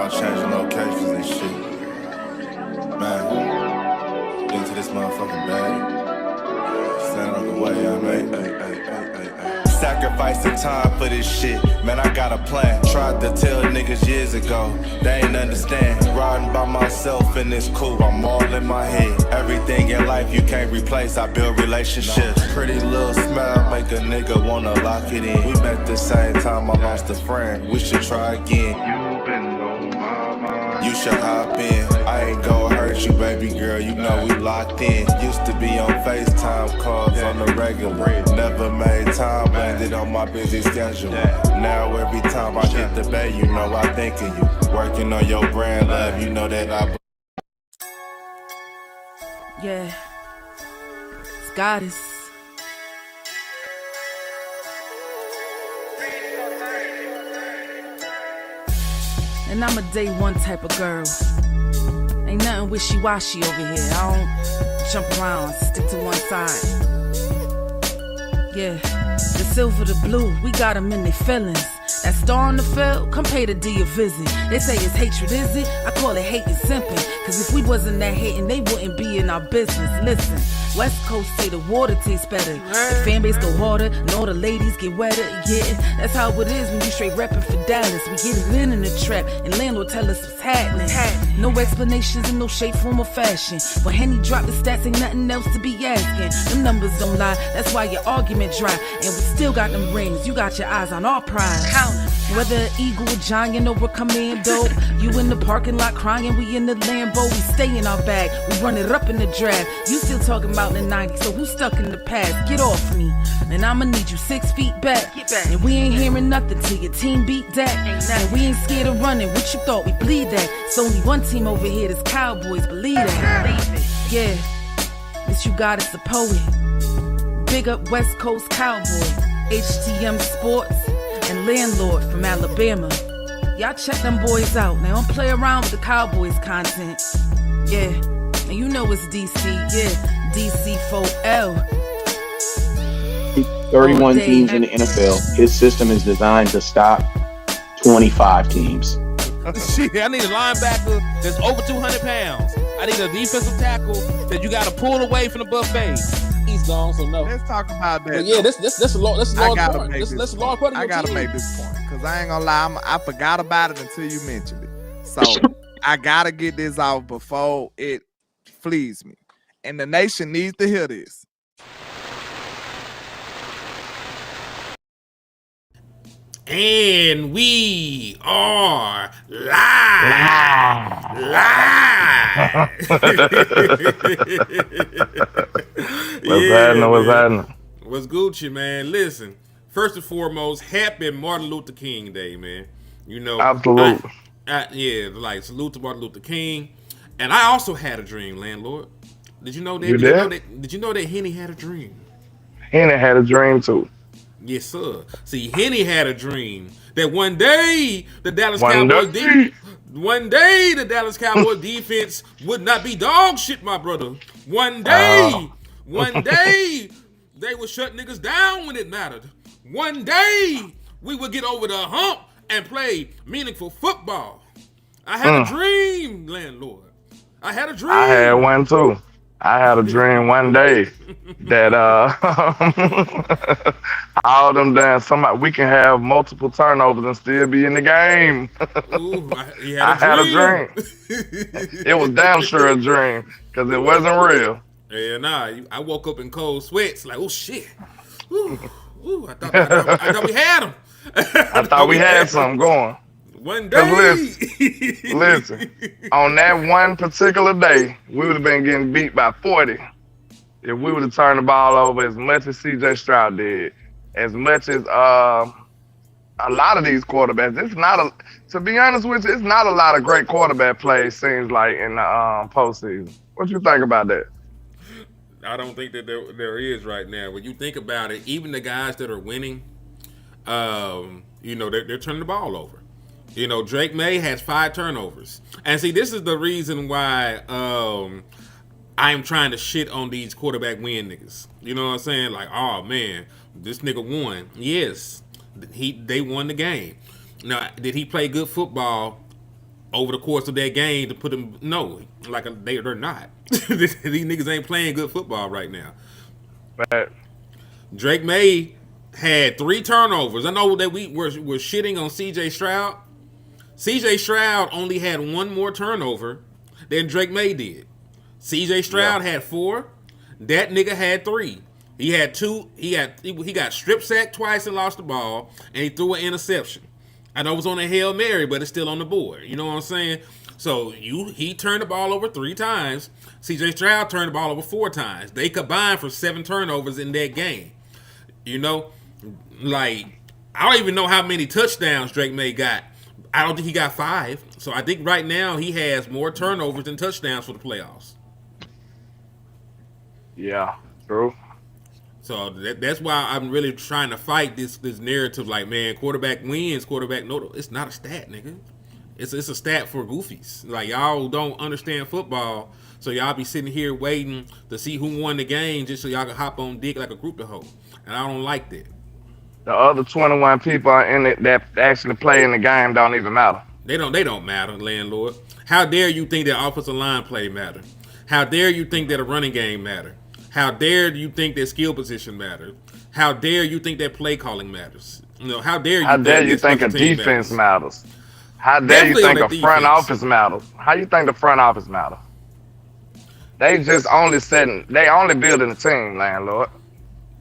about changing locations and shit. Man, into this motherfucking bag. Stand on the way I made. Sacrificing time for this shit. Man, I got a plan. Tried to tell niggas years ago. They ain't understand. Riding by myself in this coupe. I'm all in my head. Everything in life you can't replace. I build relationships. Pretty little smile make a nigga wanna lock it in. We met the same time I lost a friend. We should try again. You been on my mind. You should hop in. I ain't gon' hurt you, baby girl. You know we locked in. Used to be on FaceTime calls on the regular. Never made time, landed on my busy schedule. Now every time I hit the bay, you know I think of you. Working on your brand, love, you know that I. Yeah, it's goddess. And I'm a day one type of girl. Ain't nothing wishy-washy over here. I don't jump around, stick to one side. Yeah, the silver, the blue, we got them in their feelings. That star on the field, come pay the D a visit. They say it's hatred, is it? I call it hate and simping. Cause if we wasn't that hating, they wouldn't be in our business. Listen, West Coast say the water tastes better. The fan base go harder, and all the ladies get wetter. Yeah, that's how it is when you straight reppin' for Dallas. We get it in the trap, and landlord tell us what's happening. No explanations in no shape, form, or fashion. When Henny drop the stats, ain't nothing else to be asking. Them numbers don't lie, that's why your argument dry. And we still got them rings, you got your eyes on our prize. Whether an eagle, a giant, or a commando, you in the parking lot crying, we in the Lambo. We stay in our bag, we run it up in the draft. You still talking about the 90s, so who's stuck in the past? Get off me, and I'ma need you 6 feet back. And we ain't hearing nothing till your team beat that. And we ain't scared of running, what you thought we bleed that? It's only one team over here, that's Cowboys, believe that. Yeah, this you got is the poet. Big up West Coast Cowboy, HTM Sports, and Landlord from Alabama. Y'all check them boys out. Now don't play around with the Cowboys content. Yeah, and you know it's DC. Yeah, DC 4L. 31 teams in the NFL. His system is designed to stop 25 teams. Shit, I need a linebacker that's over 200 pounds. I need a defensive tackle that you got to pull away from the buffet. He's gone, so no. Let's talk about that. But yeah, that's a large part. That's a large part of I your gotta team. make this point because I ain't gonna lie, I forgot about it until you mentioned it. So I gotta get this out before it flees me, and the nation needs to hear this. And we are live. What's happening? What's Gucci, man? Listen, first and foremost, happy Martin Luther King Day, man. You know, Absolutely. Yeah, like salute to Martin Luther King. And I also had a dream, landlord. Did you know that? You did? Did you know that Henny had a dream? Henny had a dream too. Yes, sir. See, Henny had a dream that one day the Dallas Cowboys defense would not be dog shit, my brother. One day they would shut niggas down when it mattered. One day we would get over the hump and play meaningful football. I had a dream, landlord. I had a dream. I had one too. I had a dream one day that all them damn we can have multiple turnovers and still be in the game. Ooh, I had a dream. It was damn sure a dream because it wasn't real. Yeah, nah. I woke up in cold sweats, like, oh shit. Ooh, I thought we had him. I thought we had something going. One day. Listen, on that one particular day, we would have been getting beat by 40 if we would have turned the ball over as much as CJ Stroud did, as much as a lot of these quarterbacks. It's not to be honest with you, it's not a lot of great quarterback plays, seems like, in the postseason. What you think about that? I don't think that there is right now. When you think about it, even the guys that are winning, they're turning the ball over. You know, Drake May has 5 turnovers. And see, this is the reason why I'm trying to shit on these quarterback win niggas. You know what I'm saying? Like, oh man, this nigga won. Yes, they won the game. Now, did he play good football over the course of that game to put them. No, like they're not. These niggas ain't playing good football right now. But Drake May had 3 turnovers. I know that we were shitting on C.J. Stroud. C.J. Stroud only had 1 more turnover than Drake May did. C.J. Stroud had 4. That nigga had 3. He had 2. He got strip sacked twice and lost the ball, and he threw an interception. I know it was on a Hail Mary, but it's still on the board. You know what I'm saying? So he turned the ball over 3 times. C.J. Stroud turned the ball over 4 times. They combined for 7 turnovers in that game. You know, like, I don't even know how many touchdowns Drake May got. I don't think he got 5. So I think right now he has more turnovers than touchdowns for the playoffs. yeah, true. So that's why I'm really trying to fight this narrative. Like, man, quarterback wins, quarterback no. It's not a stat, nigga. It's a stat for goofies. Like, y'all don't understand football, so y'all be sitting here waiting to see who won the game just so y'all can hop on dick like a group of hoes. And I don't like that. The other 21 people in it that actually play in the game don't even matter. They don't matter, landlord. How dare you think that offensive line play matter? How dare you think that a running game matter? How dare you think that skill position matters? How dare you think that play calling matters? You know, how dare you? How dare you think a defense matters? How dare you think a front office matters? How you think the front office matter? They just only building a team, landlord.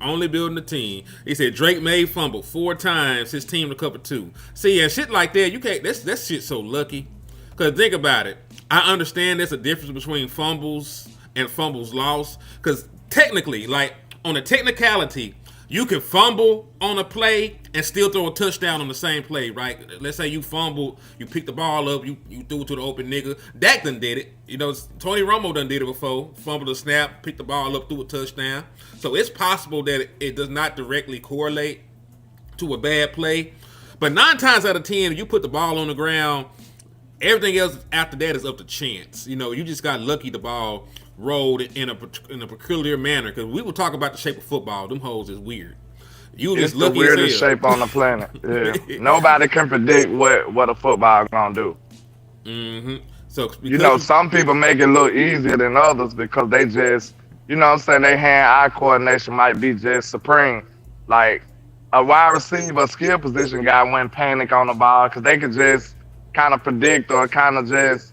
Only building a team. He said Drake May fumbled 4 times. His team to cover 2. See, yeah, shit like that, you can't. That shit so lucky. Cause think about it. I understand there's a difference between fumbles and fumbles lost. Cause technically, like on a technicality, you can fumble on a play and still throw a touchdown on the same play, right? Let's say you fumbled, you picked the ball up, you threw it to the open nigga. Dak done did it. You know, Tony Romo done did it before. Fumbled a snap, picked the ball up, threw a touchdown. So it's possible that it does not directly correlate to a bad play. But 9 times out of 10, you put the ball on the ground, everything else after that is up to chance. You know, you just got lucky the ball rolled in a peculiar manner. Because we will talk about the shape of football. Them hoes is weird. You It's just the lucky weirdest as hell. shape on the planet. Yeah. Nobody can predict what a football gonna do. Mm-hmm. So You know, some people make it look easier than others because they just, you know what I'm saying, their hand-eye coordination might be just supreme. Like, a wide receiver, skill position guy wouldn't panic on the ball because they could just kind of predict or kind of just,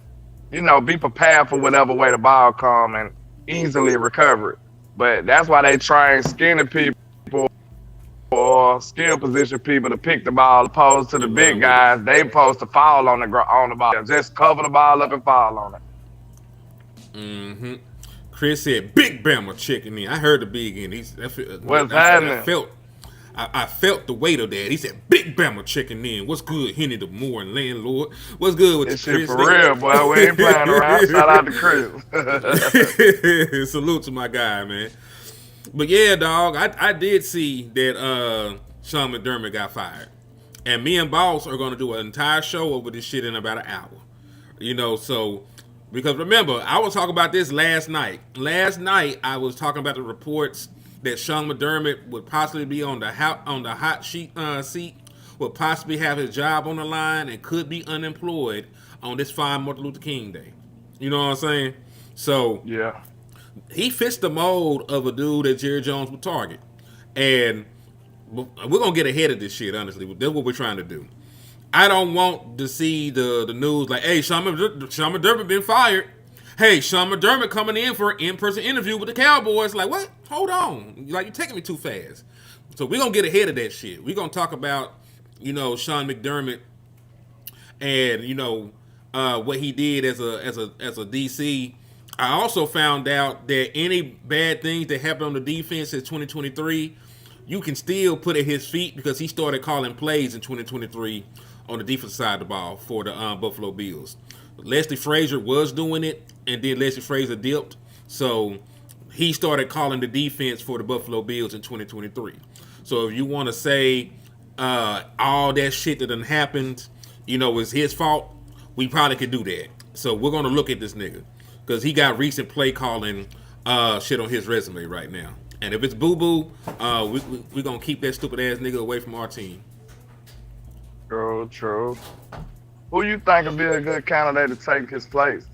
you know, be prepared for whatever way the ball come and easily recover it. But that's why they train skinny people or skill position people to pick the ball, opposed to the big guys. They supposed to fall on the ball, just cover the ball up and fall on it. Mm-hmm. Chris said, "Big Bama checking in." I heard the big in. What's happening? I felt the weight of that. He said, "Big Bama checking in." What's good, Henny the Moore and landlord? What's good with This the shit Chris? for real, boy. We ain't playing around. Shout out to Chris. Salute to my guy, man. But yeah, dog, I did see that Sean McDermott got fired. And me and Boss are going to do an entire show over this shit in about an hour. You know, so, because remember, I was talking about this last night. Last night, I was talking about the reports that Sean McDermott would possibly be on the hot seat, would possibly have his job on the line, and could be unemployed on this fine Martin Luther King Day. You know what I'm saying? So, Yeah. he fits the mold of a dude that Jerry Jones would target. And we're going to get ahead of this shit, honestly. That's what we're trying to do. I don't want to see the news like, hey, Sean McDermott been fired. Hey, Sean McDermott coming in for an in-person interview with the Cowboys. Like, what? Hold on. Like, you're taking me too fast. So we're going to get ahead of that shit. We're going to talk about, you know, Sean McDermott and, you know, what he did as a DC. I also found out that any bad things that happened on the defense in 2023, you can still put at his feet because he started calling plays in 2023 on the defensive side of the ball for the Buffalo Bills. Leslie Frazier was doing it, and then Leslie Frazier dipped. So he started calling the defense for the Buffalo Bills in 2023. So if you want to say all that shit that done happened, you know, is his fault, we probably could do that. So we're going to look at this nigga because he got recent play calling shit on his resume right now. And if it's boo-boo, we're going to keep that stupid ass nigga away from our team. True. Who you think would be a good candidate to take his place?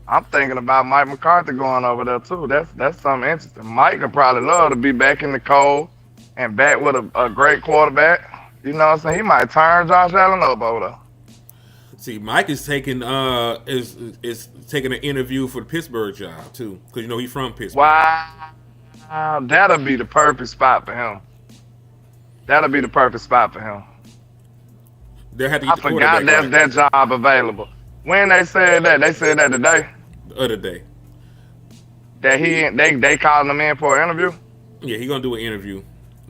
I'm thinking about Mike McCarthy going over there too. That's something interesting. Mike would probably love to be back in the cold and back with a great quarterback. You know what I'm saying? He might turn Josh Allen up over there. See, Mike is taking is taking an interview for the Pittsburgh job too, because you know he's from Pittsburgh. Wow, that'll be the perfect spot for him. That'll be the perfect spot for him. They had to I get the forgot quarterback that's right. that job available. When they said that today. The other day. That they called him in for an interview. Yeah, he gonna do an interview.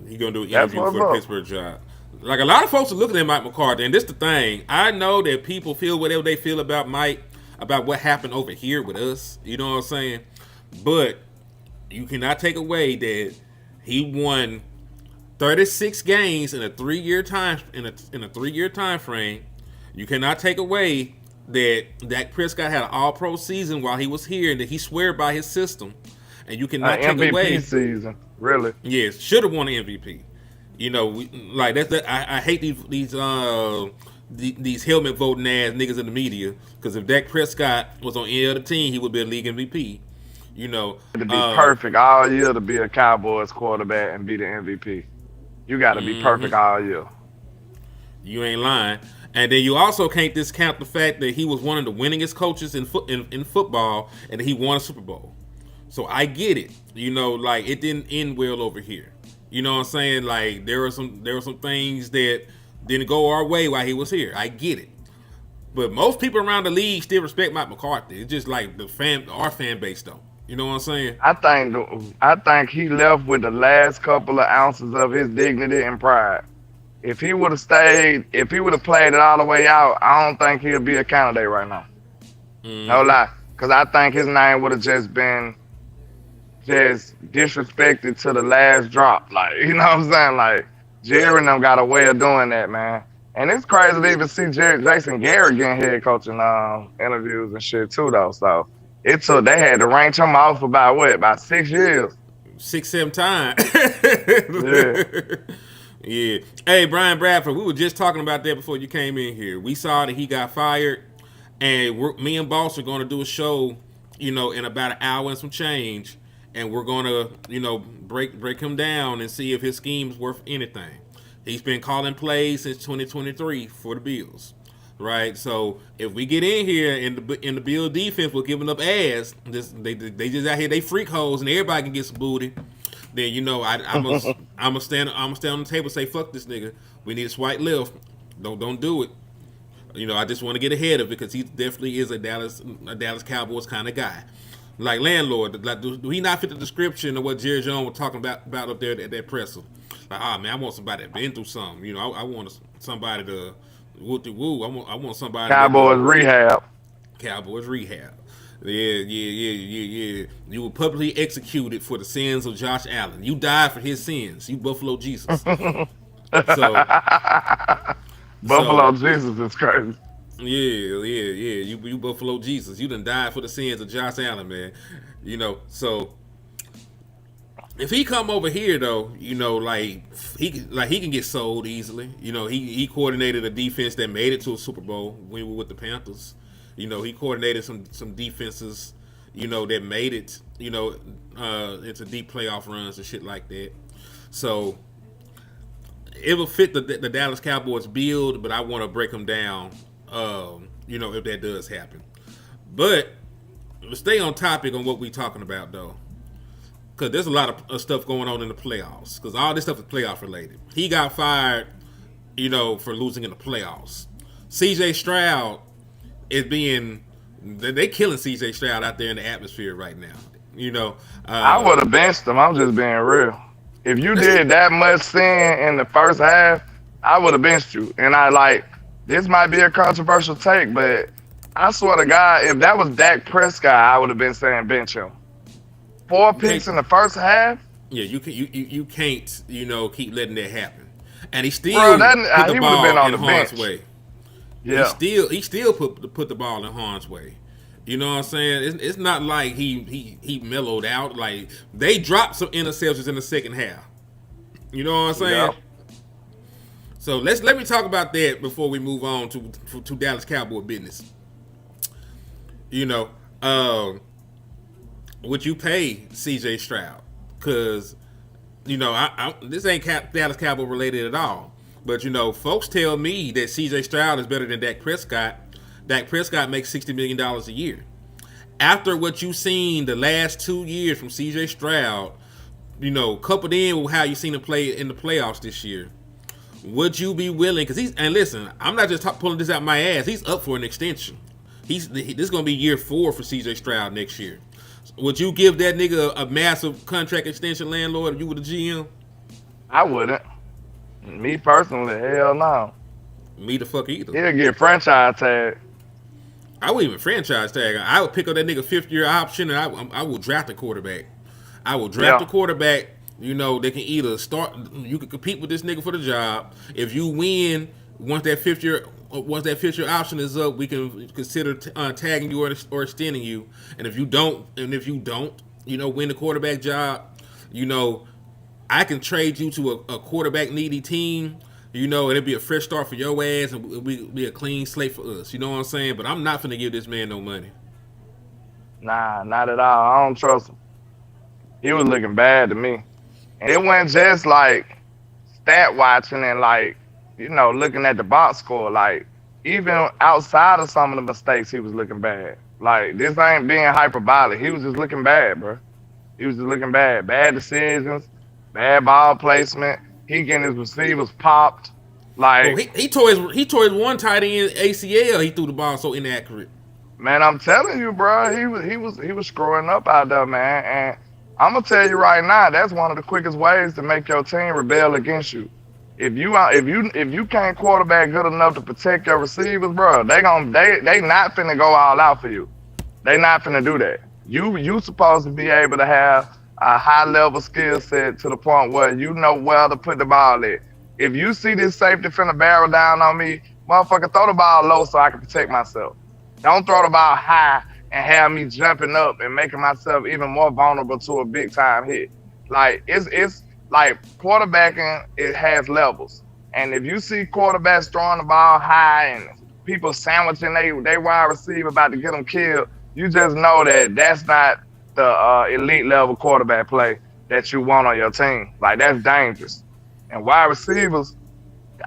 He gonna do an That's interview what's for the up. Pittsburgh job. Like a lot of folks are looking at Mike McCarthy, and this the thing. I know that people feel whatever they feel about Mike, about what happened over here with us. You know what I'm saying? But you cannot take away that he won 36 games in a 3-year time in a 3-year time frame. You cannot take away that Dak Prescott had an All-Pro season while he was here, and that he swear by his system. And you cannot take MVP away. season, really. Yes, should have won the MVP. You know, like that's that. I hate these helmet voting ass niggas in the media, because if Dak Prescott was on any other team, he would be a league MVP. You know, To be perfect all year to be a Cowboys quarterback and be the MVP. You got to be perfect all year. You ain't lying. And then you also can't discount the fact that he was one of the winningest coaches in football, and he won a Super Bowl. So I get it. You know, like it didn't end well over here. You know what I'm saying? Like there were some things that didn't go our way while he was here. I get it. But most people around the league still respect Mike McCarthy. It's just like our fan base don't. You know what I'm saying? I think he left with the last couple of ounces of his dignity and pride. If he would have stayed, if he would have played it all the way out, I don't think he'd be a candidate right now. No lie. Because I think his name would have just been disrespected to the last drop. Like, you know what I'm saying? Like, Jerry and them got a way of doing that, man. And it's crazy to even see Jason Garrett getting head coaching interviews and shit too, though. So they had to rank him off about 6 years. 6-7 times. Yeah. Yeah. Hey, Brian Bradford, we were just talking about that before you came in here. We saw that he got fired, and me and Boss are going to do a show, you know, in about an hour and some change, and we're going to, you know, break him down and see if his scheme's worth anything. He's been calling plays since 2023 for the Bills, right? So if we get in here and the Bill defense was giving up ass, they just out here, they freak hoes, and everybody can get some booty. Then you know I'm gonna stand on the table and say, fuck this nigga. We need a swipe left. Don't do it. You know, I just want to get ahead of it, because he definitely is a Dallas Cowboys kind of guy. Like landlord, like do he not fit the description of what Jerry Jones was talking about up there at that presser? Like, man, I want somebody that been through something. You know, I want somebody to woo. I want somebody. Cowboys rehab. Cowboys rehab. Yeah. You were publicly executed for the sins of Josh Allen. You died for his sins. You Buffalo Jesus. Buffalo Jesus is crazy. Yeah. You Buffalo Jesus. You done died for the sins of Josh Allen, man. You know, so if he come over here though, you know, he can get sold easily. You know, he coordinated a defense that made it to a Super Bowl when we were with the Panthers. You know, he coordinated some defenses, you know, that made it, you know, into deep playoff runs and shit like that. So it will fit the Dallas Cowboys build, but I want to break them down, you know, if that does happen. But let's stay on topic on what we're talking about, though, because there's a lot of stuff going on in the playoffs, because all this stuff is playoff related. He got fired, you know, for losing in the playoffs. C.J. Stroud is they killing C.J. Stroud out there in the atmosphere right now. You know, I would have benched him. I'm just being real. If you did that much sin in the first half, I would have benched you. And this might be a controversial take, but I swear to God, if that was Dak Prescott, I would have been saying bench him. 4 picks in the first half. Yeah, you can't, you know, keep letting that happen. And he still Bro, put the he ball would've been on in the harm's bench. way. Yeah. He still put the ball in harm's way. You know what I'm saying? It's not like he mellowed out. Like, they dropped some interceptions in the second half. You know what I'm saying? Yeah. So let me talk about that before we move on to Dallas Cowboy business. You know, would you pay C.J. Stroud? Because this ain't Dallas Cowboy related at all. But folks tell me that C.J. Stroud is better than Dak Prescott. Dak Prescott makes $60 million a year. After what you've seen the last 2 years from C.J. Stroud, coupled in with how you seen him play in the playoffs this year, would you be willing? Because listen, I'm not just pulling this out my ass. He's up for an extension. This is going to be year 4 for C.J. Stroud next year. Would you give that nigga a massive contract extension, landlord, if you were the GM? I wouldn't. Me personally, hell no. Me the fuck either. He'll get franchise tag. I wouldn't even franchise tag. I would pick up that nigga 5th-year option, and I will draft a quarterback. I will draft a quarterback. They can either start. You can compete with this nigga for the job. If you win, once that 5th-year option is up, we can consider tagging you or extending you. And if you don't, win the quarterback job, I can trade you to a quarterback needy team. It'll be a fresh start for your ass, and it'll be a clean slate for us. You know what I'm saying? But I'm not finna give this man no money. Nah, not at all. I don't trust him. He was looking bad to me. And it wasn't just like stat watching and looking at the box score. Like, even outside of some of the mistakes, he was looking bad. Like, this ain't being hyperbolic. He was just looking bad, bro. He was just looking bad. Bad decisions, bad ball placement. He getting his receivers popped. Like, he tore his one tight end ACL. He threw the ball so inaccurate. Man, I'm telling you, bro, he was screwing up out there, man. And I'm gonna tell you right now, that's one of the quickest ways to make your team rebel against you. If you can't quarterback good enough to protect your receivers, bro, they not finna go all out for you. They not finna do that. You supposed to be able to have a high level skill set to the point where you know where to put the ball at. If you see this safety finna barrel down on me, motherfucker, throw the ball low so I can protect myself. Don't throw the ball high and have me jumping up and making myself even more vulnerable to a big time hit. Like, it's like quarterbacking, it has levels. And if you see quarterbacks throwing the ball high and people sandwiching they wide receiver about to get them killed, you just know that that's not the elite level quarterback play that you want on your team. Like, that's dangerous. And wide receivers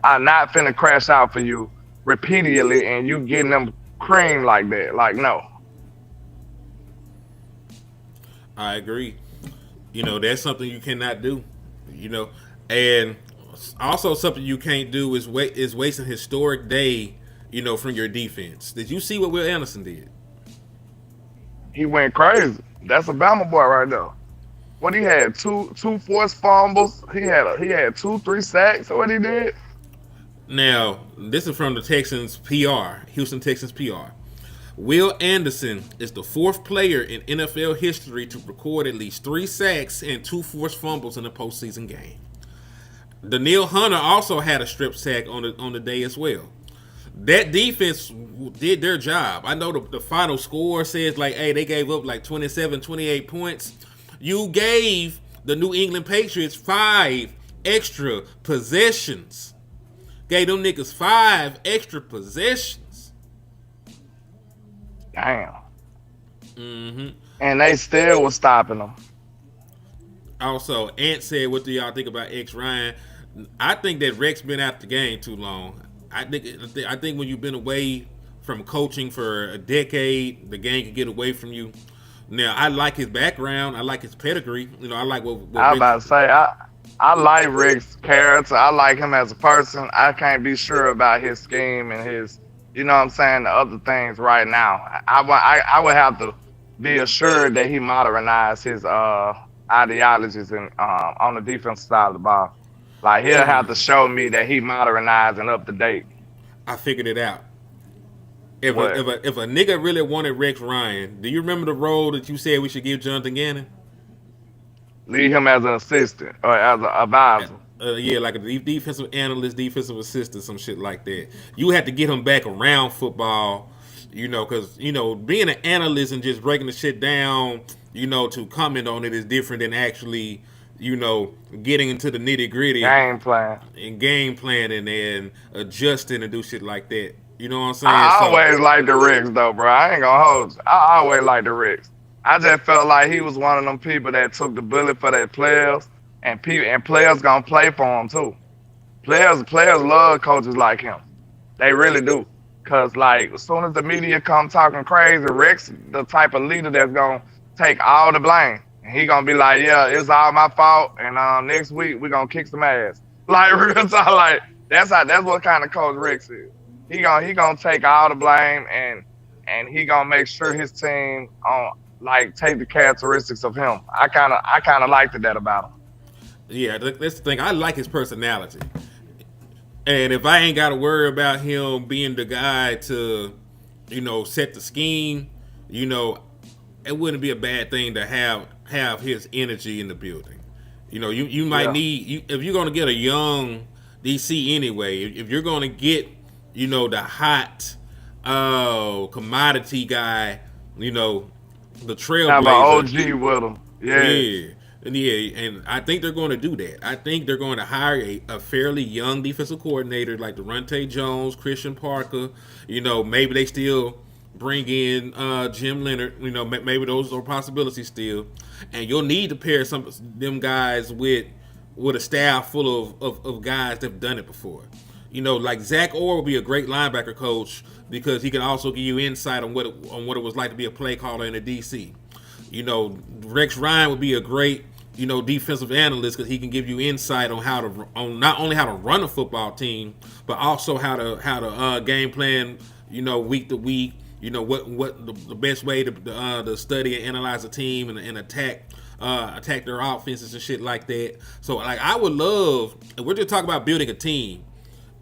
are not finna crash out for you repeatedly and you getting them cream like that. Like, no. I agree. That's something you cannot do. And also something you can't do is waste an historic day, from your defense. Did you see what Will Anderson did? He went crazy. That's a Bama boy right there. What he had, two forced fumbles. He had 2-3 sacks. What he did. Now, this is from the Texans PR, Houston Texans PR. Will Anderson is the 4th player in NFL history to record at least 3 sacks and 2 forced fumbles in a postseason game. Daniil Hunter also had a strip sack on the day as well. That defense did their job. I know the final score says hey, they gave up 27, 28 points. You gave the New England Patriots 5 extra possessions. Gave them niggas 5 extra possessions. Damn. Mm-hmm. And they still was stopping them. Also, Ant said, what do y'all think about X Ryan? I think that Rex been out the game too long. I think when you've been away from coaching for a decade, the game can get away from you. Now, I like his background. I like his pedigree. I like what I was about to say, I like Rick's character. I like him as a person. I can't be sure about his scheme and his, the other things right now. I would have to be assured that he modernized his ideologies and on the defensive side of the ball. Like, he'll have to show me that he modernized and up to date. I figured it out. If a nigga really wanted Rex Ryan, do you remember the role that you said we should give Jonathan Gannon? Leave him as an assistant or as an advisor. Yeah, like a defensive analyst, defensive assistant, some shit like that. You had to get him back around football, because, being an analyst and just breaking the shit down, to comment on it is different than actually, getting into the nitty gritty Game plan. and game planning and adjusting and do shit like that. You know what I'm saying? I always liked the Ricks though, bro. I ain't gonna hold you. I always liked the Ricks. I just felt like he was one of them people that took the bullet for their players, and players gonna play for him too. Players love coaches like him. They really do. Cause like as soon as the media come talking crazy, Rex the type of leader that's gonna take all the blame. And he gonna be like, yeah, it's all my fault. And next week we gonna kick some ass. Like real talk, like that's what kind of coach Rex is. He gonna take all the blame and he gonna make sure his team take the characteristics of him. I kinda liked that about him. Yeah, that's the thing. I like his personality. And if I ain't got to worry about him being the guy to, set the scheme, it wouldn't be a bad thing to have his energy in the building. You might need, if you're going to get a young DC anyway, if you're going to get, the hot commodity guy, the trailblazer. Have an OG with him. Yeah. And I think they're going to do that. I think they're going to hire a fairly young defensive coordinator like Durante Jones, Christian Parker. Maybe they still bring in Jim Leonard. Maybe those are possibilities still. And you'll need to pair some them guys with a staff full of guys that have done it before. Like Zach Orr will be a great linebacker coach because he can also give you insight on what it was like to be a play caller in the DC. Rex Ryan would be a great, defensive analyst because he can give you insight on not only how to run a football team, but also how to game plan, week to week. What the best way to study and analyze a team and attack their offenses and shit like that. So like I would love, if we're just talking about building a team,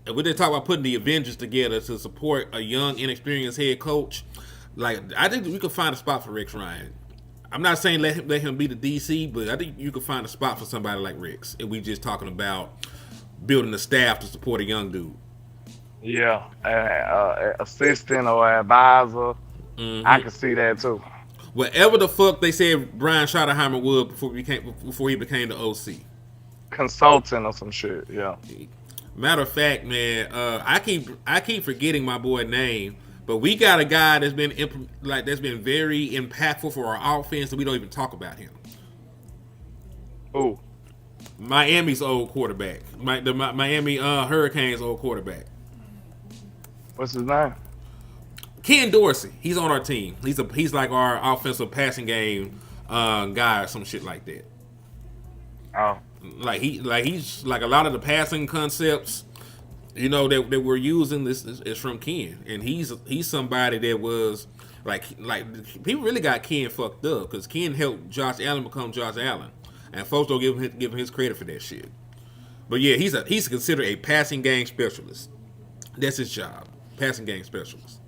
if we're just talking about putting the Avengers together to support a young, inexperienced head coach, like I think we could find a spot for Rex Ryan. I'm not saying let him be the DC, but I think you could find a spot for somebody like Rex if we just talking about building a staff to support a young dude. Yeah, assistant or advisor. Mm-hmm. I can see that too. Whatever the fuck they said Brian Schottenheimer would before he became the OC. Consultant or some shit. Yeah. Matter of fact, man, I keep forgetting my boy name. But we got a guy that's been very impactful for our offense, and we don't even talk about him. Who? Miami's old quarterback. The Miami Hurricanes' old quarterback. What's his name? Ken Dorsey. He's on our team. He's like our offensive passing game guy or some shit like that. Oh. He's like a lot of the passing concepts. That we're using this is from Ken, and he's somebody that was like people really got Ken fucked up because Ken helped Josh Allen become Josh Allen, and folks don't give him his credit for that shit. But yeah, he's considered a passing game specialist. That's his job, passing game specialist.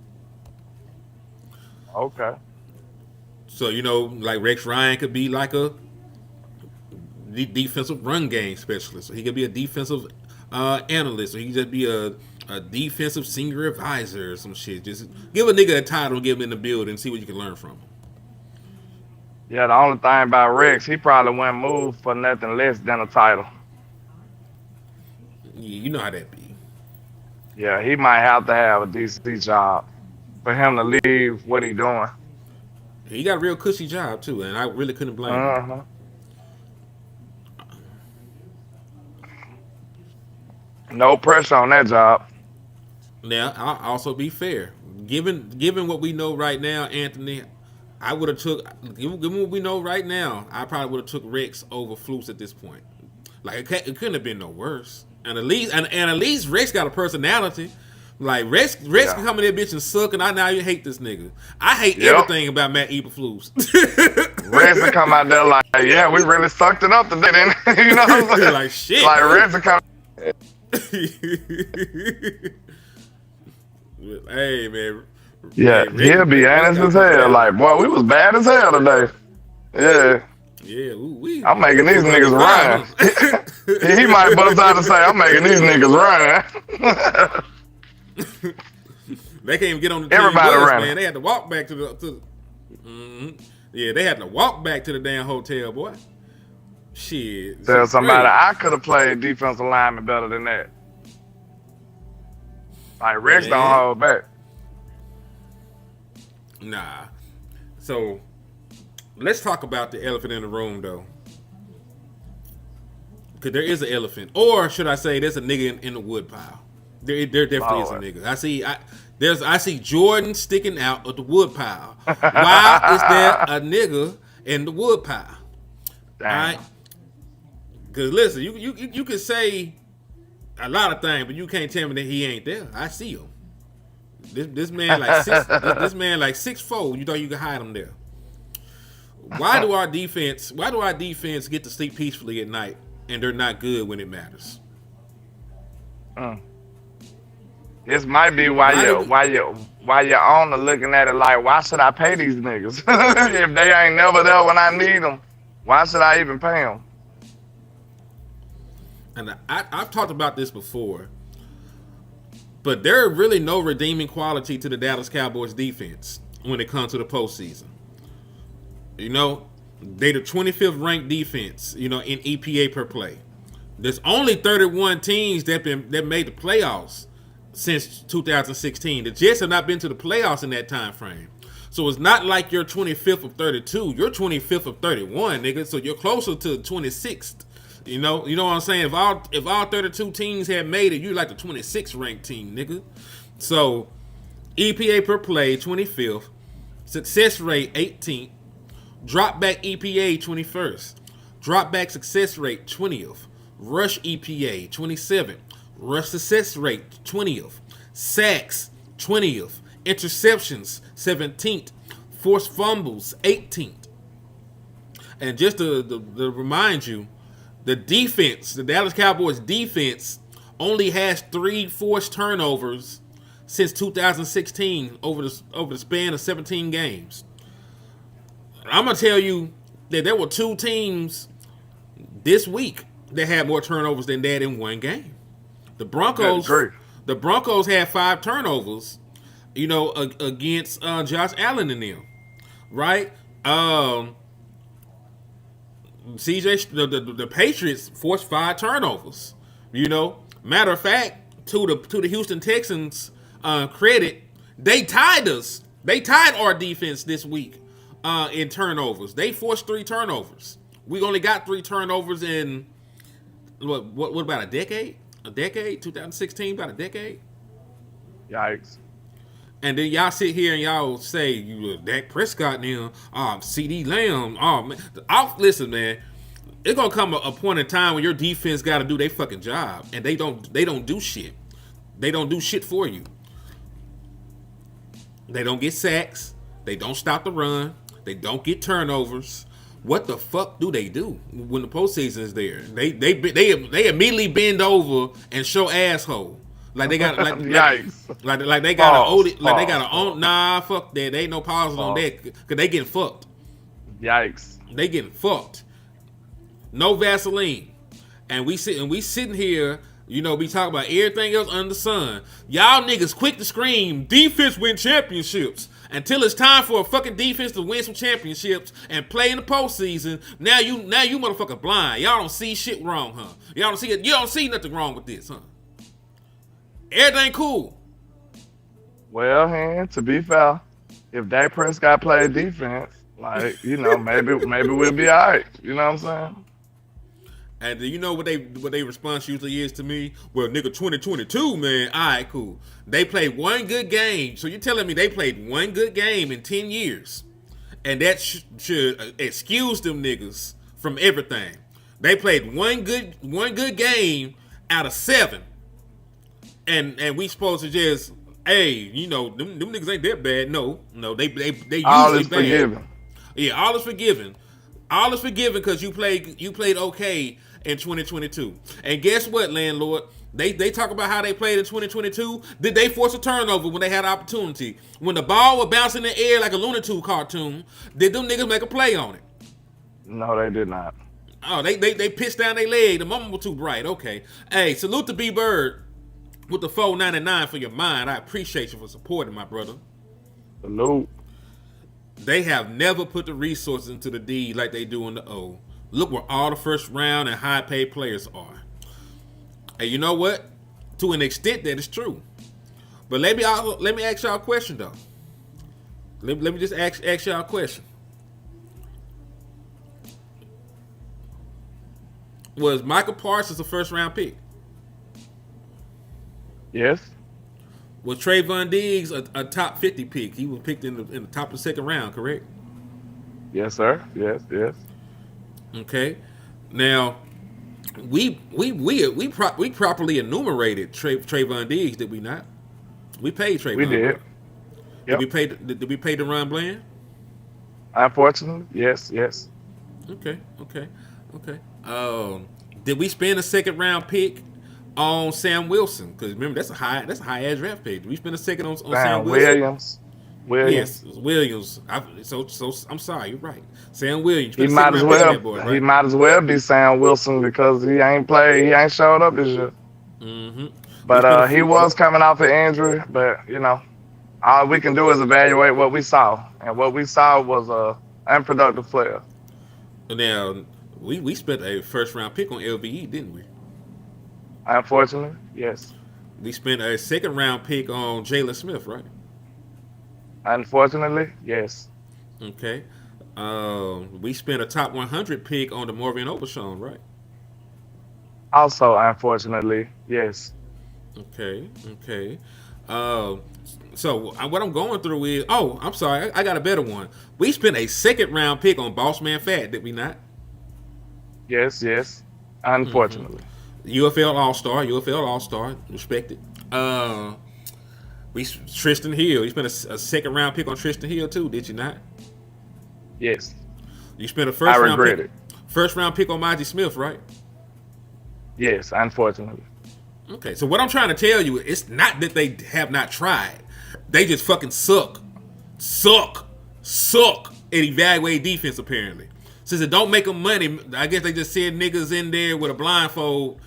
Okay. So like Rex Ryan could be like a defensive run game specialist, or he could be a defensive analyst, or he could just be a defensive senior advisor or some shit. Just give a nigga a title and give him in the building and see what you can learn from him. Yeah, the only thing about Rex, he probably wouldn't move for nothing less than a title. Yeah, you know how that be. Yeah, he might have to have a DC job for him to leave what he doing. He got a real cushy job too, and I really couldn't blame him. No pressure on that job. Now, I'll also be fair. Given what we know right now, Anthony, I would have given what we know right now, I probably would have took Rex over Flus at this point. Like it couldn't have been no worse. And at least Rex got a personality. Like Rex can come in there bitch and suck, and I now hate this nigga. I hate everything about Matt Eberflus. Rex will come out there like, yeah, we really sucked it up today, didn't we? You know what I'm saying? Like shit. Like Rex will come. Hey man. Yeah, he'll be honest as hell. Like, boy, we was bad as hell today. Yeah. Yeah, I'm making these niggas run. He might bust out and say, I'm making these niggas run. They can't even get on the Everybody bus, ran. Man. They had to walk back to the Yeah, they had to walk back to the damn hotel, boy. Shit. Tell somebody Great. I could have played defensive lineman better than that. Like Rex don't Man. hold back. Nah. So let's talk about the elephant in the room, though. Because there is an elephant, or should I say, there's a nigga in the wood pile. There definitely is a nigga. I see Jordan sticking out of the wood pile. Why is there a nigga in the wood pile? Damn. All right. Because listen, you can say a lot of things, but you can't tell me that he ain't there. I see him. This man like this man like 6'4". You thought you could hide him there? Why do our defense get to sleep peacefully at night and they're not good when it matters? This might be why your owner looking at it like, why should I pay these niggas if they ain't never there when I need them? Why should I even pay them? And I've talked about this before, but there are really no redeeming quality to the Dallas Cowboys defense when it comes to the postseason. You know, they the 25th ranked defense, you know, in EPA per play. There's only 31 teams that made the playoffs since 2016. The Jets have not been to the playoffs in that time frame. So it's not like you're 25th of 32. You're 25th of 31, nigga. So you're closer to 26th. You know what I'm saying? If all 32 teams had made it, you're like the 26th ranked team, nigga. So EPA per play, 25th. Success rate, 18th. Drop back EPA, 21st. Drop back success rate, 20th. Rush EPA, 27th. Rush success rate, 20th. Sacks, 20th. Interceptions, 17th. Forced fumbles, 18th. And just to remind you, the defense, the Dallas Cowboys defense, only has 3 forced turnovers since 2016 over the span of 17 games. I'm gonna tell you that there were 2 teams this week that had more turnovers than that in one game. The Broncos had 5 turnovers, you know, against Josh Allen and them, right? The Patriots forced 5 turnovers. You know, matter of fact, to the Houston Texans credit, they tied us. They tied our defense this week in turnovers. They forced 3 turnovers. We only got 3 turnovers in what about a decade? A decade? 2016, about a decade? Yikes. And then y'all sit here and y'all say you Dak Prescott now, CD Lamb, man. Listen, man, it's gonna come a point in time when your defense got to do their fucking job, and they don't do shit. They don't do shit for you. They don't get sacks. They don't stop the run. They don't get turnovers. What the fuck do they do when the postseason is there? They immediately bend over and show asshole. Like they got like they got nah, fuck that. They ain't no pauses on that because they getting fucked. Yikes. They getting fucked. No Vaseline. And we sitting here, you know, we talk about everything else under the sun. Y'all niggas quick to scream, defense win championships. Until it's time for a fucking defense to win some championships and play in the postseason. Now you motherfucker blind. Y'all don't see shit wrong, huh? Y'all don't see it. You don't see nothing wrong with this, huh? Everything cool. Well, man, to be fair, if Dak Prescott played defense, like, you know, maybe we'll be all right. You know what I'm saying? And you know what they response usually is to me? Well, nigga, 2022, man. All right, cool. They played one good game. So you're telling me they played one good game in 10 years. And that should excuse them niggas from everything. They played one good game out of 7. And we supposed to just, hey, you know, them niggas ain't that bad. No, they usually all is bad. Forgiven. Yeah, all is forgiven. All is forgiven because you played okay in 2022. And guess what, landlord? They talk about how they played in 2022. Did they force a turnover when they had opportunity? When the ball was bouncing in the air like a Looney Tunes cartoon, did them niggas make a play on it? No, they did not. Oh, they pitched down their leg. The moment was too bright. Okay. Hey, salute to B Bird with the $4.99 for your mind. I appreciate you for supporting my brother. Salute. They have never put the resources into the D like they do in the O. Look where all the first round and high paid players are. And you know what? To an extent, that is true. But let me ask y'all a question though. Let me just ask y'all a question. Was Michael Parsons a first round pick? Yes. Was Trayvon Diggs a top 50 pick? He was picked in the top of the second round, correct? Yes, sir. Yes. Okay. Now, we properly enumerated Trayvon Diggs, did we not? We paid Trayvon. We did. Right? Yep. Did we pay DeRon Bland? Unfortunately, yes. Okay. Did we spend a second round pick on Sam Wilson? Because remember, that's a high ass draft pick. Did we spend a second on Sam Wilson? Williams. Yes, Williams. So I'm sorry, you're right. Sam Williams. He might as well be Sam Wilson because he ain't showed up this year. Mm-hmm. But he was coming off an injury. But all we can do is evaluate what we saw, and what we saw was a unproductive player. Now we spent a first round pick on LVE, didn't we? Unfortunately, yes. We spent a second round pick on Jalen Smith, right? Unfortunately, yes. Okay. We spent a top 100 pick on the Morgan Overshawn, right? Also, unfortunately, yes. Okay. So what I'm going through is, I'm sorry, I got a better one. We spent a second round pick on Boss Man Fat, did we not? Yes. Unfortunately. UFL All-Star, respect it. Tristan Hill. You spent a second round pick on Tristan Hill too, did you not? Yes. You spent a I regret it. First round pick on Maji Smith, right? Yes, unfortunately. Okay, so what I'm trying to tell you, it's not that they have not tried. They just fucking suck at evaluating defense, apparently. Since it don't make them money, I guess they just send niggas in there with a blindfold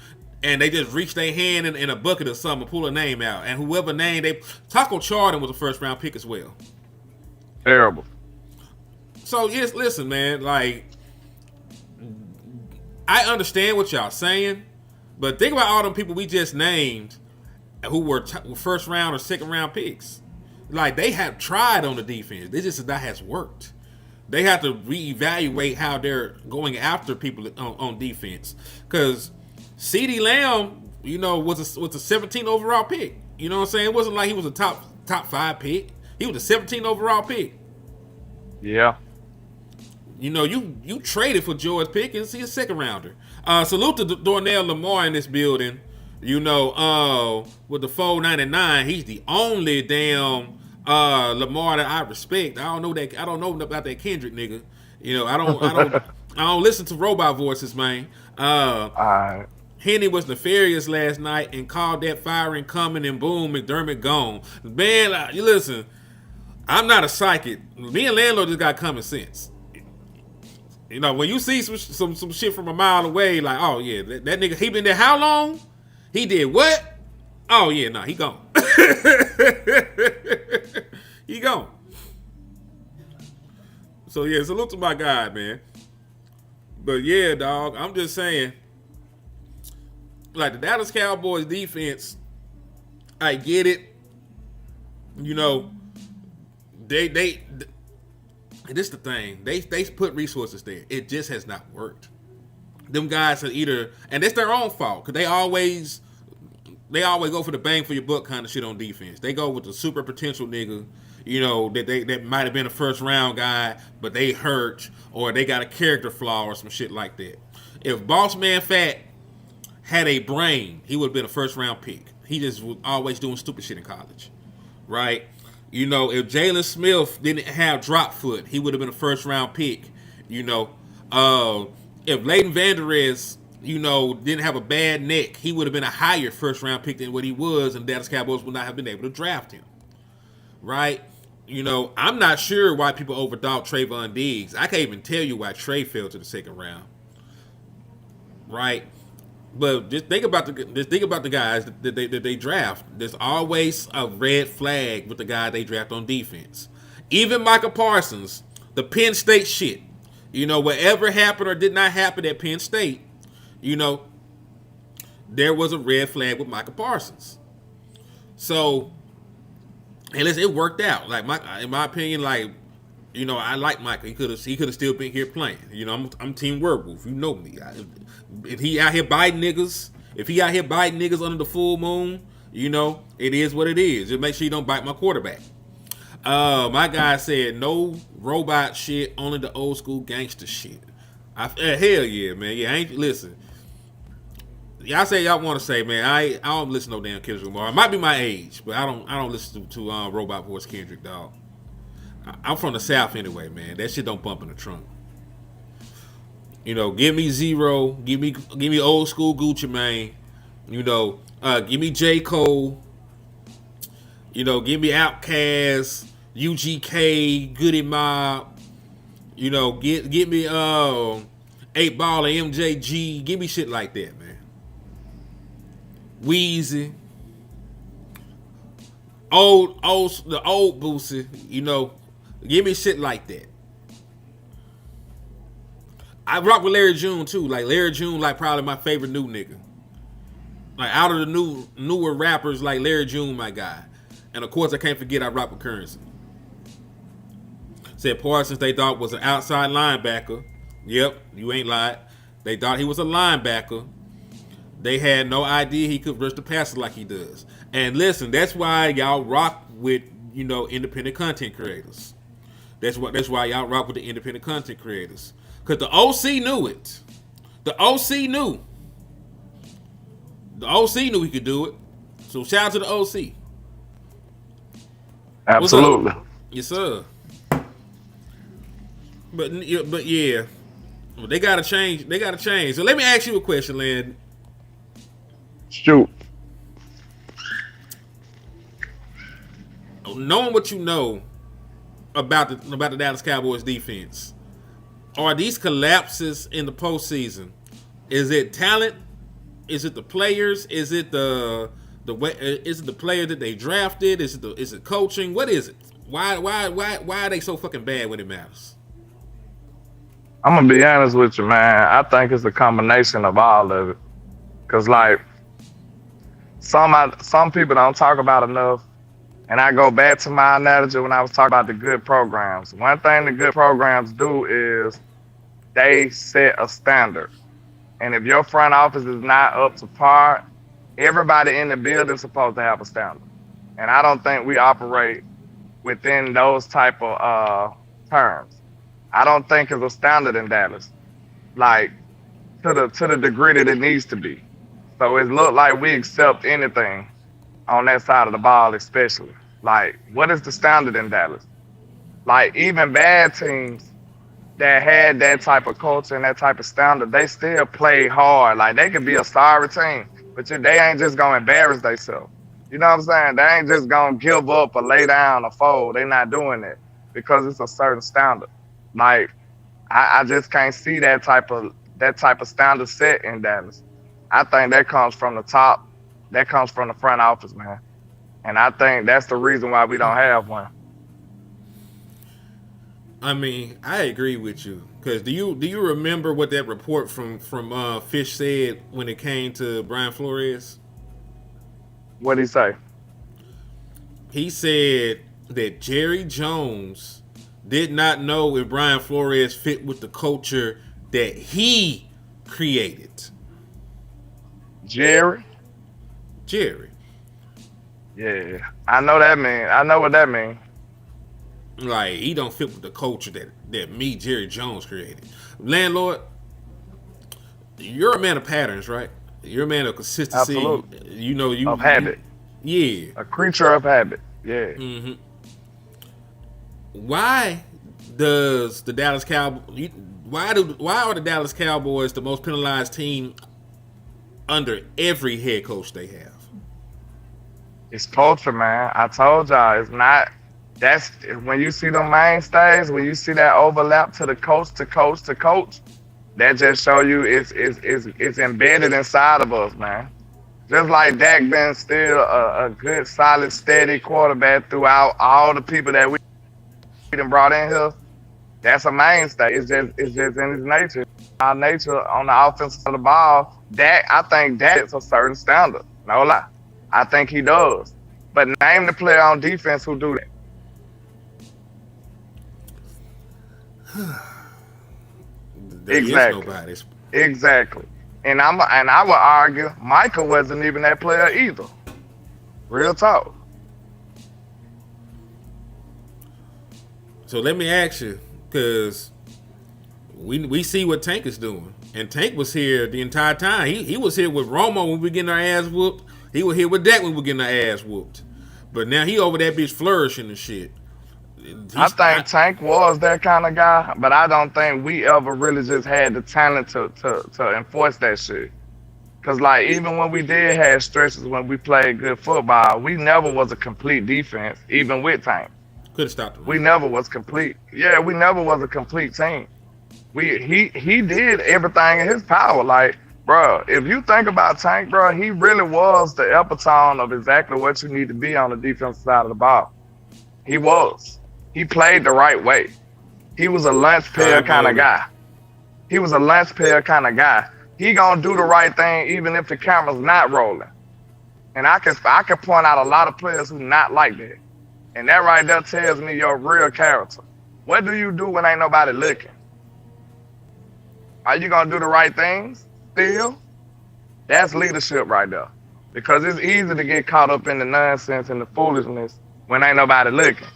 and they just reach their hand in a bucket or something and pull a name out. And whoever name Taco Charlton was a first round pick as well. Terrible. So yes, listen, man, like, I understand what y'all saying, but think about all them people we just named who were first round or second round picks. Like, they have tried on the defense. This just that has worked. They have to reevaluate how they're going after people on defense. Because CeeDee Lamb, was a 17 overall pick. You know what I'm saying? It wasn't like he was a top 5 pick. He was a 17 overall pick. Yeah. You traded for George Pickens. He's a second rounder. Salute to Darnell Lamar in this building. With the 499, he's the only damn Lamar that I respect. I don't know about that Kendrick nigga. I don't listen to robot voices, man. Henny was nefarious last night and called that firing coming, and boom, McDermott gone. Man, you listen. I'm not a psychic. Me and Landlord just got common sense. When you see some shit from a mile away, like, oh yeah, that nigga, he been there how long? He did what? Oh yeah, nah, he gone. He gone. So yeah, salute to my guy, man. But yeah, dog, I'm just saying, like, the Dallas Cowboys defense, I get it. They and this is the thing. They put resources there. It just has not worked. Them guys are either, and it's their own fault, because they always go for the bang for your buck kind of shit on defense. They go with the super potential nigga, that might have been a first round guy, but they hurt, or they got a character flaw or some shit like that. If Boss Man Fat had a brain, he would have been a first round pick. He just was always doing stupid shit in college, right? If Jalen Smith didn't have drop foot, he would have been a first round pick. If Leighton Vander Esch, didn't have a bad neck, he would have been a higher first round pick than what he was, and Dallas Cowboys would not have been able to draft him. Right? I'm not sure why people overdoubt Trayvon Diggs. I can't even tell you why Trey fell to the second round. Right? But just think about the guys that they draft. There's always a red flag with the guy they draft on defense. Even Michael Parsons, the Penn State shit. You know, whatever happened or did not happen at Penn State, you know, there was a red flag with Micah Parsons. So, and listen, it worked out. Like in my opinion, like, you know, I like Micah. He could have still been here playing. You know, I'm Team Werewolf. You know me. If he out here biting niggas under the full moon, you know, it is what it is. Just make sure you don't bite my quarterback. My guy said no robot shit, only the old school gangster shit. Hell yeah, man. Yeah, listen. Y'all say y'all want to say, man. I don't listen to no damn Kendrick Lamar. It might be my age, but I don't listen to Robot Voice Kendrick, dog. I'm from the South anyway, man. That shit don't bump in the trunk. You know, give me Zero, give me old school Gucci Mane. You know, give me J. Cole. You know, give me Outkast, UGK, Goody Mob. You know, get me 8 Ball and MJG. Give me shit like that, man. Weezy. The old Boosie, you know, give me shit like that. I rock with Larry June too. Like Larry June, like probably my favorite new nigga. Like out of the newer rappers, like Larry June, my guy. And of course, I can't forget I rock with Currency. Said Parsons they thought was an outside linebacker. Yep, you ain't lied. They thought he was a linebacker. They had no idea he could rush the passer like he does. And listen, that's why y'all rock with, you know, independent content creators. That's why y'all rock with the independent content creators. Because the OC knew it. The OC knew. The OC knew he could do it. So shout out to the OC. Absolutely. Yes, sir. But yeah, they gotta change. They gotta change. So let me ask you a question, Lynn. Shoot. Knowing what you know about the Dallas Cowboys defense, are these collapses in the postseason? Is it talent? Is it the players? Is it the way? Is it the player that they drafted? Is it coaching? What is it? Why are they so fucking bad when it matters? I'm gonna be honest with you, man. I think it's a combination of all of it. Cause like some people don't talk about enough. And I go back to my analogy when I was talking about the good programs. One thing the good programs do is they set a standard. And if your front office is not up to par, everybody in the building is supposed to have a standard. And I don't think we operate within those type of terms. I don't think it's a standard in Dallas, like to the degree that it needs to be. So it looked like we accept anything on that side of the ball, especially. Like, what is the standard in Dallas? Like, even bad teams that had that type of culture and that type of standard, they still play hard. Like, they could be a sorry team, but they ain't just gonna embarrass themselves. You know what I'm saying? They ain't just gonna give up or lay down or fold. They not doing that because it's a certain standard. Like, I just can't see that type of standard set in Dallas. I think that comes from the top. That comes from the front office, man. And I think that's the reason why we don't have one. I mean, I agree with you. Because do you remember what that report from Fish said when it came to Brian Flores? What'd he say? He said that Jerry Jones did not know if Brian Flores fit with the culture that he created. Jerry? Yeah, I know that man. I know what that means. Like, he don't fit with the culture that me, Jerry Jones, created. Landlord, you're a man of patterns, right? You're a man of consistency. Absolutely. You know, of habit. Yeah. A creature of habit. Yeah. Mm-hmm. Why does the Dallas Cowboys? Why are the Dallas Cowboys the most penalized team under every head coach they have? It's culture, man. I told y'all, it's not. That's when you see the mainstays, when you see that overlap to the coach, that just show you it's embedded inside of us, man. Just like Dak been still a good, solid, steady quarterback throughout all the people that we done brought in here. That's a mainstay. It's just in his nature. Our nature on the offensive side of the ball. That I think that's a certain standard. No lie. I think he does. But name the player on defense who do that. There is Exactly. nobody. Exactly. And I would argue Michael wasn't even that player either. Real talk. So let me ask you, because we see what Tank is doing, and Tank was here the entire time. He was here with Romo when we getting our ass whooped. He was here with Dak when we getting our ass whooped. But now he over that bitch flourishing and shit. I think Tank was that kind of guy, but I don't think we ever really just had the talent to enforce that shit. Cause like even when we did have stretches when we played good football, we never was a complete defense, even with Tank. Could have stopped him. We never was complete. Yeah, we never was a complete team. He did everything in his power. Like, bro, if you think about Tank, bro, he really was the epitome of exactly what you need to be on the defensive side of the ball. He was. He played the right way. He was a lunch pail kind of guy. He was a lunch pail kind of guy. He gonna do the right thing even if the camera's not rolling. And I can point out a lot of players who not like that. And that right there tells me your real character. What do you do when ain't nobody looking? Are you gonna do the right things still? That's leadership right there. Because it's easy to get caught up in the nonsense and the foolishness when ain't nobody looking.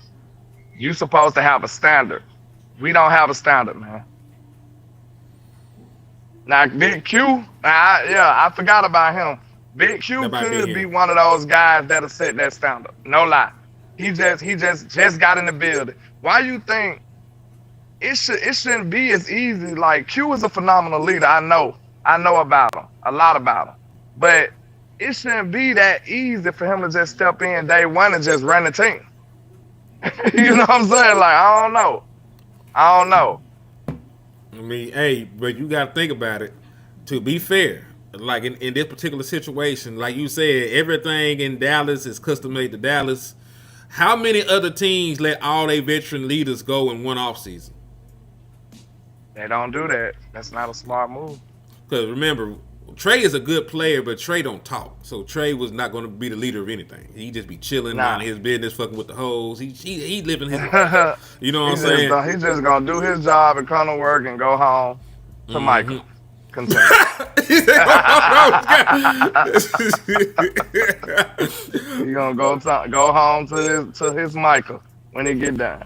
You supposed to have a standard. We don't have a standard, man. Now, Big Q, I forgot about him. Big Q could be one of those guys that'll set that standard. No lie. He just got in the building. Why you think it shouldn't be as easy? Like, Q is a phenomenal leader. I know about him, a lot about him. But it shouldn't be that easy for him to just step in day one and just run the team. You know what I'm saying? Like, I don't know. I mean, hey, but you got to think about it. To be fair, like in this particular situation, like you said, everything in Dallas is custom made to Dallas. How many other teams let all their veteran leaders go in one offseason? They don't do that. That's not a smart move. Because remember, Trey is a good player, but Trey don't talk. So Trey was not going to be the leader of anything. He just be chilling, minding his business, fucking with the hoes. He living his life. You know what I'm saying? He's just going to do his job and come to work and go home to Michael. Continue. He said, He gonna go home to his Michael when he get down.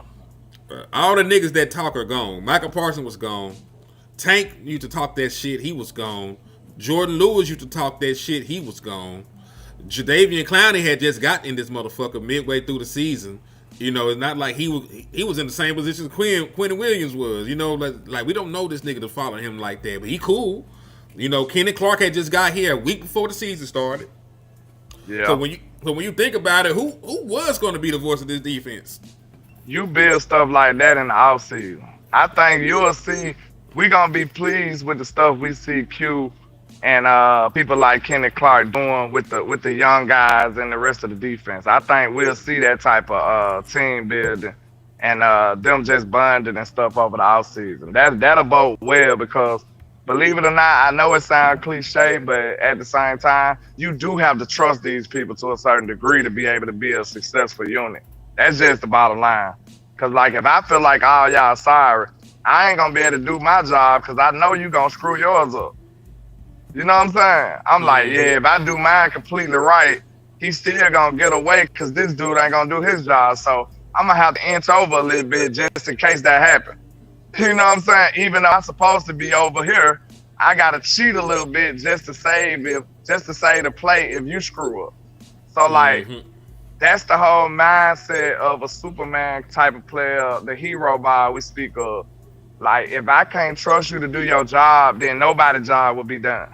All the niggas that talk are gone. Michael Parsons was gone. Tank used to talk that shit. He was gone. Jordan Lewis used to talk that shit. He was gone. Jadeveon Clowney had just got in this motherfucker midway through the season. You know, it's not like he was in the same position as Quentin Williams was. You know, like we don't know this nigga to follow him like that, but he cool. You know, Kenny Clark had just got here a week before the season started. Yeah. So when you think about it, who was going to be the voice of this defense? You build stuff like that in the offseason. I think you'll see we're gonna be pleased with the stuff we see Q and people like Kenny Clark doing with the young guys and the rest of the defense. I think we'll see that type of team building and them just bonding and stuff over the offseason. That'll bode well because, believe it or not, I know it sounds cliche, but at the same time, you do have to trust these people to a certain degree to be able to be a successful unit. That's just the bottom line. Because, like, if I feel like, oh, y'all sorry, I ain't going to be able to do my job because I know you going to screw yours up. You know what I'm saying? I'm like, yeah, if I do mine completely right, he's still going to get away because this dude ain't going to do his job. So I'm going to have to inch over a little bit just in case that happens. You know what I'm saying? Even though I'm supposed to be over here, I got to cheat a little bit just to save the play if you screw up. So, like, that's the whole mindset of a Superman type of player, the hero ball we speak of. Like, if I can't trust you to do your job, then nobody's job will be done.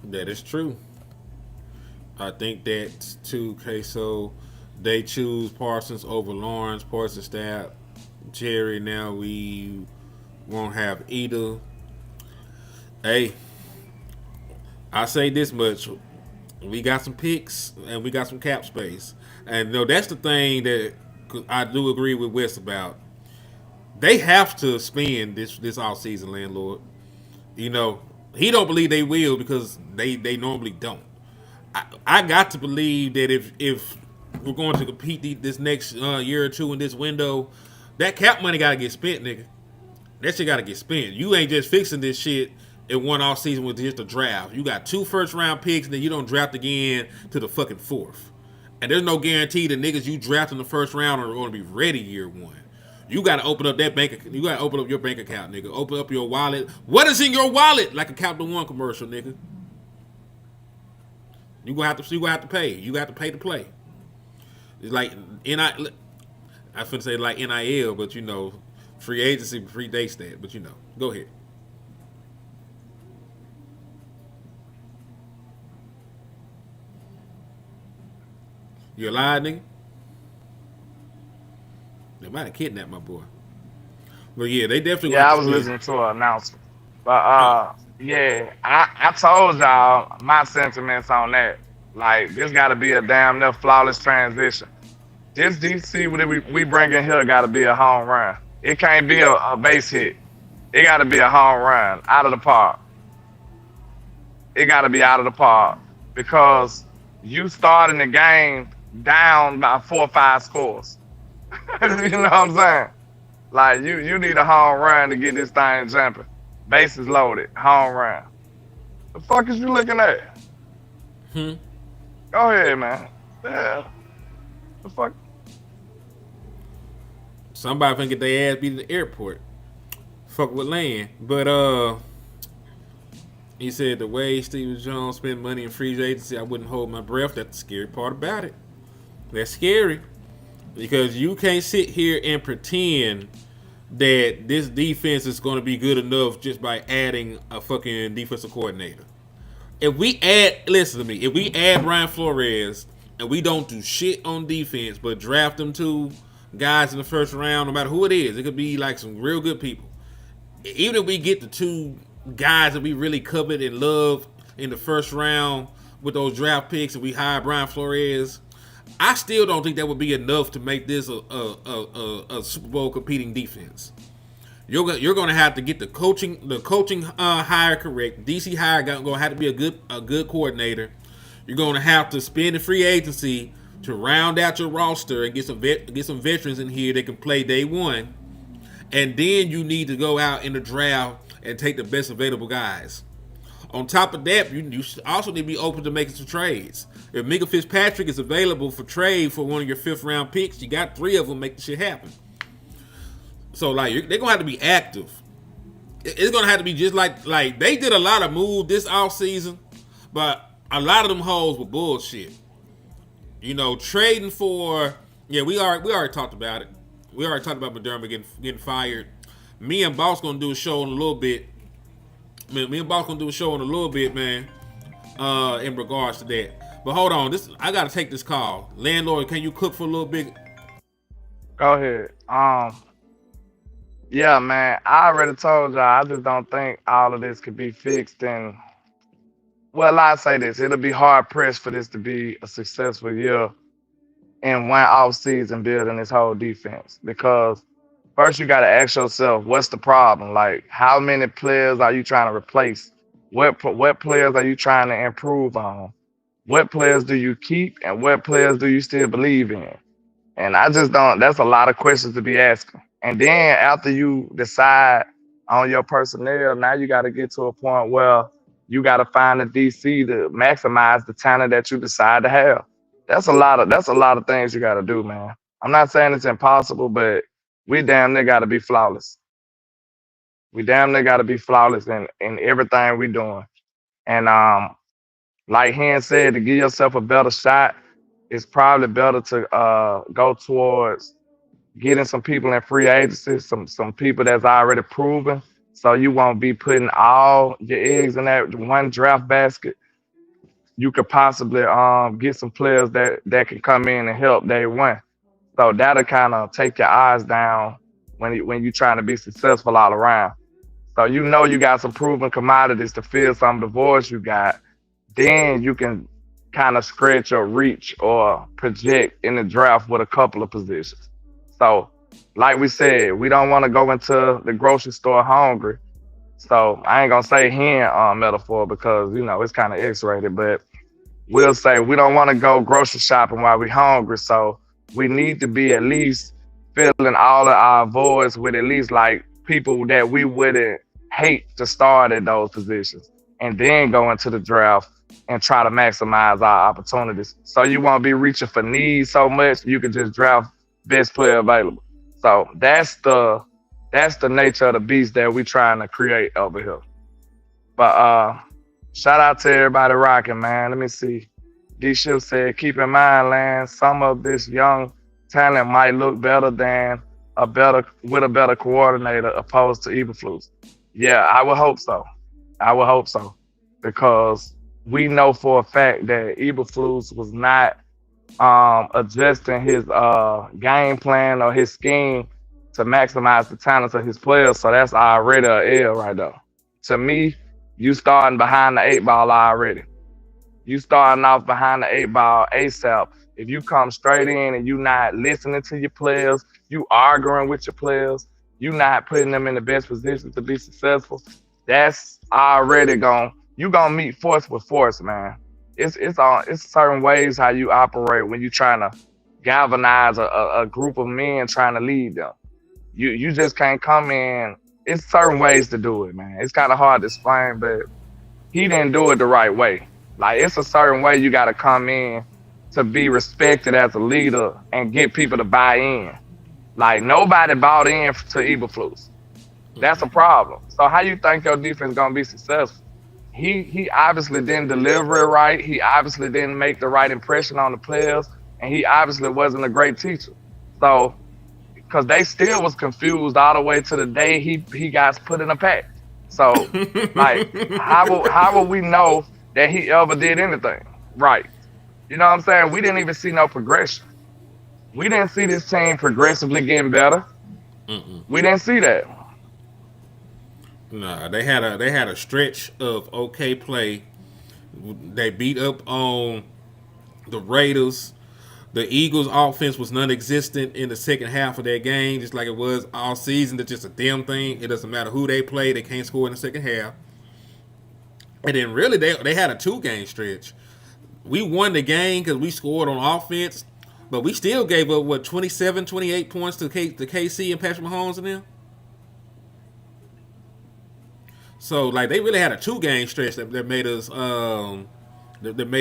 That is true. I think that's too, okay, so they choose Parsons over Lawrence, Parsons staff, Jerry. Now we won't have either. Hey, I say this much. We got some picks and we got some cap space. And no, that's the thing that I do agree with Wes about. they have to spend this off season, landlord. You know, he don't believe they will because they normally don't. I got to believe that if we're going to compete this next year or two in this window, that cap money got to get spent, nigga. That shit got to get spent. You ain't just fixing this shit in one off season with just a draft. You got 2 first round picks, and then you don't draft again to the fucking 4th. And there's no guarantee the niggas you draft in the first round are going to be ready year 1. You got to open up that bank. You got to open up your bank account, nigga. Open up your wallet. What is in your wallet? Like a Capital One commercial, nigga. You gonna have to pay. You got to pay to play. It's like I finna say like NIL, but you know, free agency predates that. But you know, go ahead. You alive, nigga? They might have kidnapped my boy. But yeah, they definitely. Yeah, I was listening to an announcement. But yeah, I told y'all my sentiments on that. Like, this got to be a damn near flawless transition. This DC we bring in here got to be a home run. It can't be a base hit. It got to be a home run out of the park. It got to be out of the park because you starting the game down by 4 or 5 scores. You know what I'm saying? Like, you need a home run to get this thing jumping. Bases loaded, home run. The fuck is you looking at? Go ahead, man. Yeah. The fuck? Somebody finna get their ass beat at the airport. Fuck with land. But he said the way Steven Jones spent money in free agency, I wouldn't hold my breath. That's the scary part about it. That's scary. Because you can't sit here and pretend that this defense is going to be good enough just by adding a fucking defensive coordinator. If we add Brian Flores and we don't do shit on defense but draft them 2 guys in the first round, no matter who it is, it could be like some real good people. Even if we get the 2 guys that we really covet and love in the first round with those draft picks and we hire Brian Flores, I still don't think that would be enough to make this a Super Bowl competing defense. You're going to have to get the coaching hire correct. DC hire going to have to be a good coordinator. You're going to have to spend the free agency to round out your roster and get some veterans in here that can play day 1. And then you need to go out in the draft and take the best available guys. On top of that, you also need to be open to making some trades. If Minka Fitzpatrick is available for trade for one of your 5th round picks, you got 3 of them, make the shit happen. So like they're gonna have to be active. It's gonna have to be just like they did a lot of moves this offseason, but a lot of them hoes were bullshit. You know, trading for we already talked about it. We already talked about McDermott getting fired. Me and Boss gonna do a show in a little bit. Me and Boss gonna do a show in a little bit, man. In regards to that. But hold on, I gotta take this call. Landlord, can you cook for a little bit? Go ahead. Yeah, man. I already told y'all. I just don't think all of this could be fixed. And well, I say this: it'll be hard pressed for this to be a successful year in one off season building this whole defense. Because first you got to ask yourself, what's the problem? Like, how many players are you trying to replace? What players are you trying to improve on? What players do you keep, and what players do you still believe in? And I just don't. That's a lot of questions to be asking. And then after you decide on your personnel, now you got to get to a point where you got to find a DC to maximize the talent that you decide to have. That's a lot of things you got to do, man. I'm not saying it's impossible, but we damn near got to be flawless. We damn near got to be flawless in everything we doing. And like Hen said, to give yourself a better shot, it's probably better to go towards getting some people in free agency, some people that's already proven, so you won't be putting all your eggs in that one draft basket. You could possibly get some players that can come in and help day 1. So that'll kind of take your eyes down when you're trying to be successful all around. So you know you got some proven commodities to fill some of the voids you got. Then you can kind of stretch your reach or project in the draft with a couple of positions. So like we said, we don't want to go into the grocery store hungry. So I ain't gonna say hen metaphor because it's kind of X-rated, but we'll say we don't want to go grocery shopping while we're hungry. So we need to be at least filling all of our voids with at least like people that we wouldn't hate to start at those positions, and then go into the draft and try to maximize our opportunities. So you won't be reaching for needs so much. You can just draft best player available. So that's the nature of the beast that we trying to create over here. But shout out to everybody rocking, man. Let me see. D Shiv said, keep in mind, Lance, some of this young talent might look better than a better coordinator opposed to Eberflus. Yeah, I would hope so. I would hope so. Because we know for a fact that Eberflus was not adjusting his game plan or his scheme to maximize the talents of his players. So that's already an L right there. To me, you starting behind the 8 ball already. You starting off behind the 8 ball ASAP. If you come straight in and you not listening to your players, you arguing with your players, you not putting them in the best position to be successful, that's already you gonna meet force with force, man. It's certain ways how you operate when you trying to galvanize a group of men trying to lead them. You just can't come in. It's certain ways to do it, man. It's kind of hard to explain, but he didn't do it the right way. Like, it's a certain way you got to come in to be respected as a leader and get people to buy in. Like, nobody bought in to Eberflus. That's a problem. So how you think your defense gonna be successful? He obviously didn't deliver it right. He obviously didn't make the right impression on the players, and he obviously wasn't a great teacher. So, because they still was confused all the way to the day he got put in a pack. So, like, how will we know that he ever did anything right? You know what I'm saying? We didn't even see no progression. We didn't see this team progressively getting better. We didn't see that. Nah, they had a stretch of okay play. They beat up on the Raiders. The Eagles' offense was non-existent in the second half of their game, just like it was all season. It's just a damn thing. It doesn't matter who they play; they can't score in the second half. And then really, they had a 2-game stretch. We won the game because we scored on offense, but we still gave up 27, 28 points to KC and Patrick Mahomes and them. So like they really had a 2-game stretch that made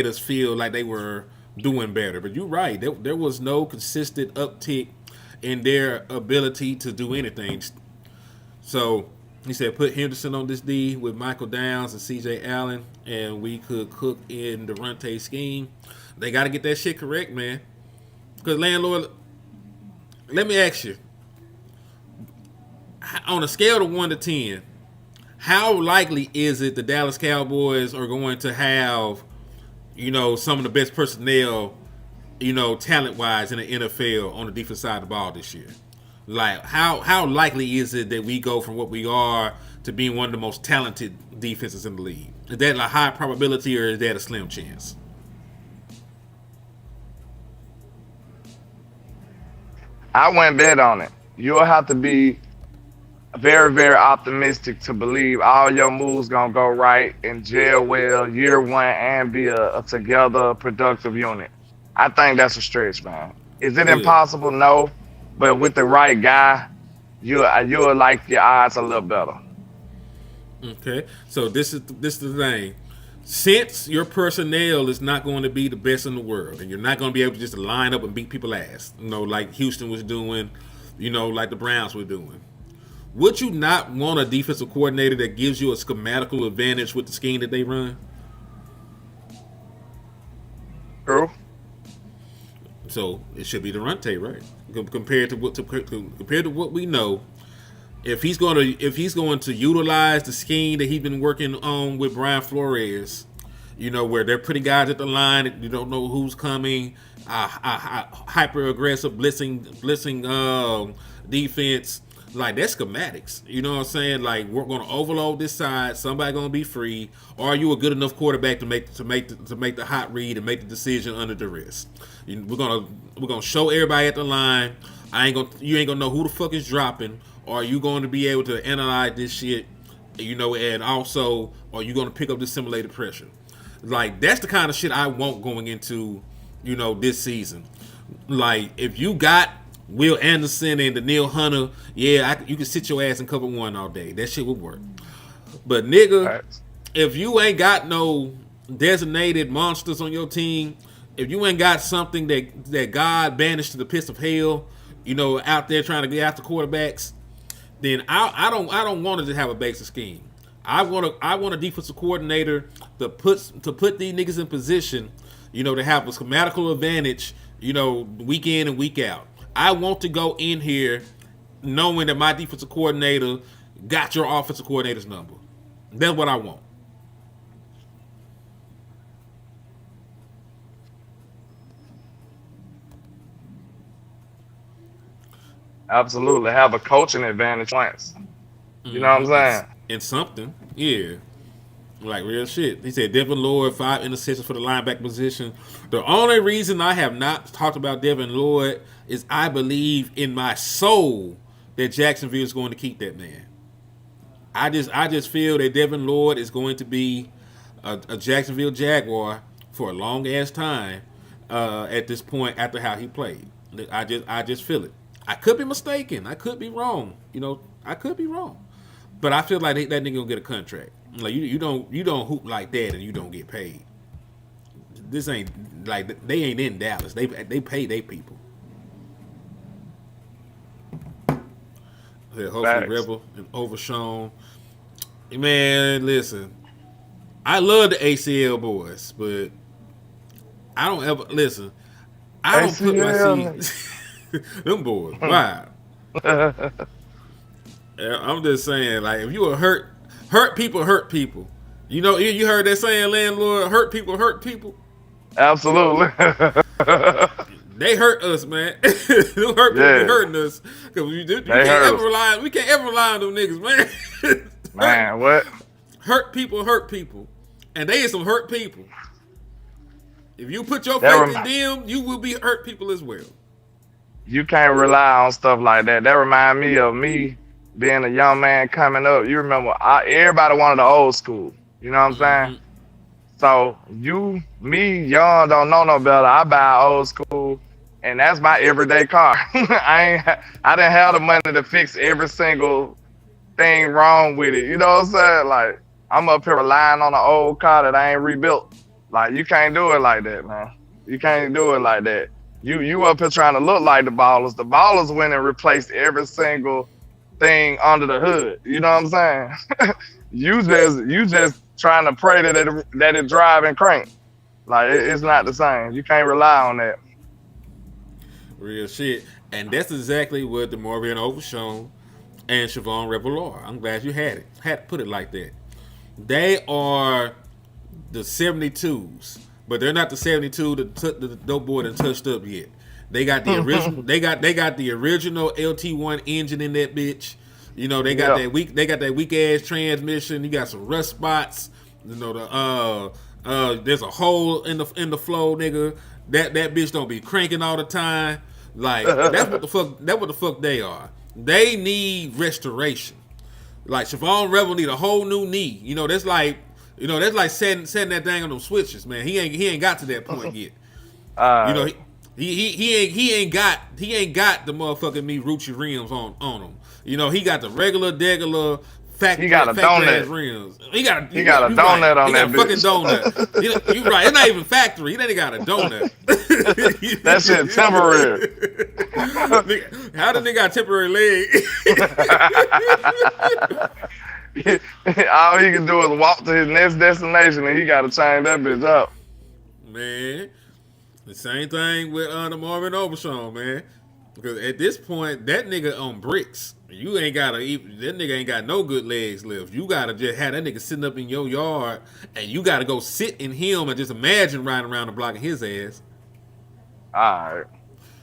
us feel like they were doing better. But you're right, there was no consistent uptick in their ability to do anything. So he said put Henderson on this D with Michael Downs and CJ Allen, and we could cook in the Runte scheme. They got to get that shit correct, man. Because landlord, let me ask you, on a scale of 1 to 10, how likely is it the Dallas Cowboys are going to have, some of the best personnel, talent-wise in the NFL on the defensive side of the ball this year? Like, how likely is it that we go from what we are to being one of the most talented defenses in the league? Is that a high probability or is that a slim chance? I wouldn't bet on it. You'll have to be very, very optimistic to believe all your moves gonna go right and gel well year one and be a together productive unit. I think that's a stretch, man. Is it impossible? No, but with the right guy, you'll like your odds a little better. Okay, so this is the thing. Since your personnel is not going to be the best in the world, and you're not going to be able to just line up and beat people's ass, like Houston was doing, like the Browns were doing. Would you not want a defensive coordinator that gives you a schematical advantage with the scheme that they run? True. So it should be Durante, right? Compared to what we know, if he's going to utilize the scheme that he's been working on with Brian Flores, where they're putting guys at the line, you don't know who's coming, hyper aggressive blitzing defense. Like, that's schematics. You know what I'm saying? Like, we're going to overload this side. Somebody going to be free. Or are you a good enough quarterback to make the hot read and make the decision under duress? We're gonna show everybody at the line. You ain't gonna know who the fuck is dropping. Are you going to be able to analyze this shit? And also, are you going to pick up the simulated pressure? Like, that's the kind of shit I want going into, this season. Like, if you got Will Anderson and Daniil Hunter, you can sit your ass in cover one all day. That shit would work. But nigga, if you ain't got no designated monsters on your team, if you ain't got something that God banished to the pits of hell, out there trying to get after quarterbacks, then I don't want to have a basic scheme. I want a defensive coordinator to put these niggas in position, to have a schematical advantage, week in and week out. I want to go in here knowing that my defensive coordinator got your offensive coordinator's number. That's what I want. Absolutely. Have a coaching advantage once. You know what I'm saying? And something. Yeah. Like real shit. He said Devin Lloyd, 5 interceptions for the linebacker position. The only reason I have not talked about Devin Lloyd is I believe in my soul that Jacksonville is going to keep that man. I just feel that Devin Lloyd is going to be a Jacksonville Jaguar for a long ass time at this point after how he played. I just feel it. I could be mistaken. I could be wrong. I could be wrong. But I feel like that nigga gonna get a contract. Like you don't hoop like that and you don't get paid. This ain't like they ain't in Dallas. They pay their people. Hopefully Rebel and Overshown. Man, listen. I love the ACL boys, but I don't ever listen. I don't put my seat. Them boys, wow. I'm just saying, like, if you were hurt people hurt people. You heard that saying, landlord, hurt people hurt people. Absolutely. They hurt us, man. Them hurt people hurting us because we can't ever rely on them niggas, man. Man, what? Hurt people, and they is some hurt people. If you put your faith in them, you will be hurt people as well. You can't rely on stuff like that. That remind me of me being a young man coming up. You remember, everybody wanted the old school. You know what I'm saying? So me, young, don't know no better. I buy old school, and that's my everyday car. I didn't have the money to fix every single thing wrong with it. You know what I'm saying? Like, I'm up here relying on an old car that I ain't rebuilt. Like, you can't do it like that, man. You can't do it like that. You up here trying to look like the Ballers. The Ballers went and replaced every single thing under the hood. You know what I'm saying? you just trying to pray that it drive and crank. Like, it's not the same. You can't rely on that. Real shit. And that's exactly what DeMarvion Overshown and Siobhan Rebel are. I'm glad you had to put it like that. They are the 72s. But they're not the 72 that took the dope board and touched up yet. They got the original. they got the original LT1 engine in that bitch. They got that weak. They got that weak ass transmission. You got some rust spots. There's a hole in the flow, nigga. That bitch don't be cranking all the time. Like that's what the fuck. That's what the fuck they are. They need restoration. Like Siobhan Rebel need a whole new knee. That's like. That's like setting that thing on them switches, man. He ain't got to that point yet. He ain't got the motherfucking me Rucci rims on him. He got the regular factory. He got a donut. Rims. He got a donut on that bitch. Fucking donut. You right? It's not even factory. He ain't got a donut. That shit temporary. How the nigga got a temporary leg? All he can do is walk to his next destination, and he got to change that bitch up. Man, the same thing with the Marvin Overshown, man. Because at this point, that nigga on bricks. You ain't gotta that nigga ain't got no good legs left. You gotta just have that nigga sitting up in your yard, and you gotta go sit in him and just imagine riding around the block of his ass. All right.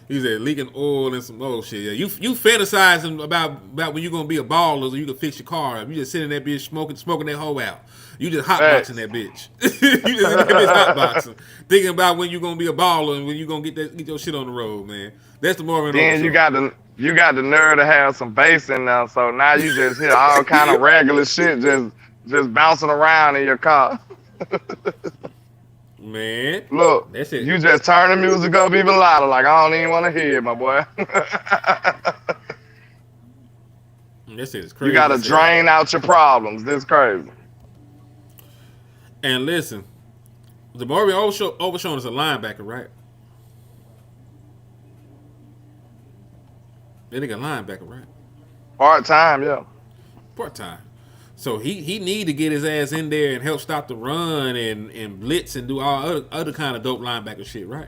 He said leaking oil and some old shit. Yeah, you fantasizing about when you gonna be a baller so you can fix your car up. You just sitting in that bitch smoking that hoe out. You just hotboxing that bitch. You just in that bitch hotboxing, thinking about when you gonna be a baller and when you gonna get your shit on the road, man. That's the Marvin. Then you got the nerve to have some bass in there, so now you just hear all kind of regular shit just bouncing around in your car. Man, Look, that's it. You just turn the music up even louder, like I don't even want to hear it, my boy. This is crazy. You gotta drain out your problems. This crazy. And listen, the Marvin Overshown is a linebacker, right? That nigga linebacker, right? Part time, yeah. Part time. So he need to get his ass in there and help stop the run and blitz and do all other kind of dope linebacker shit, right?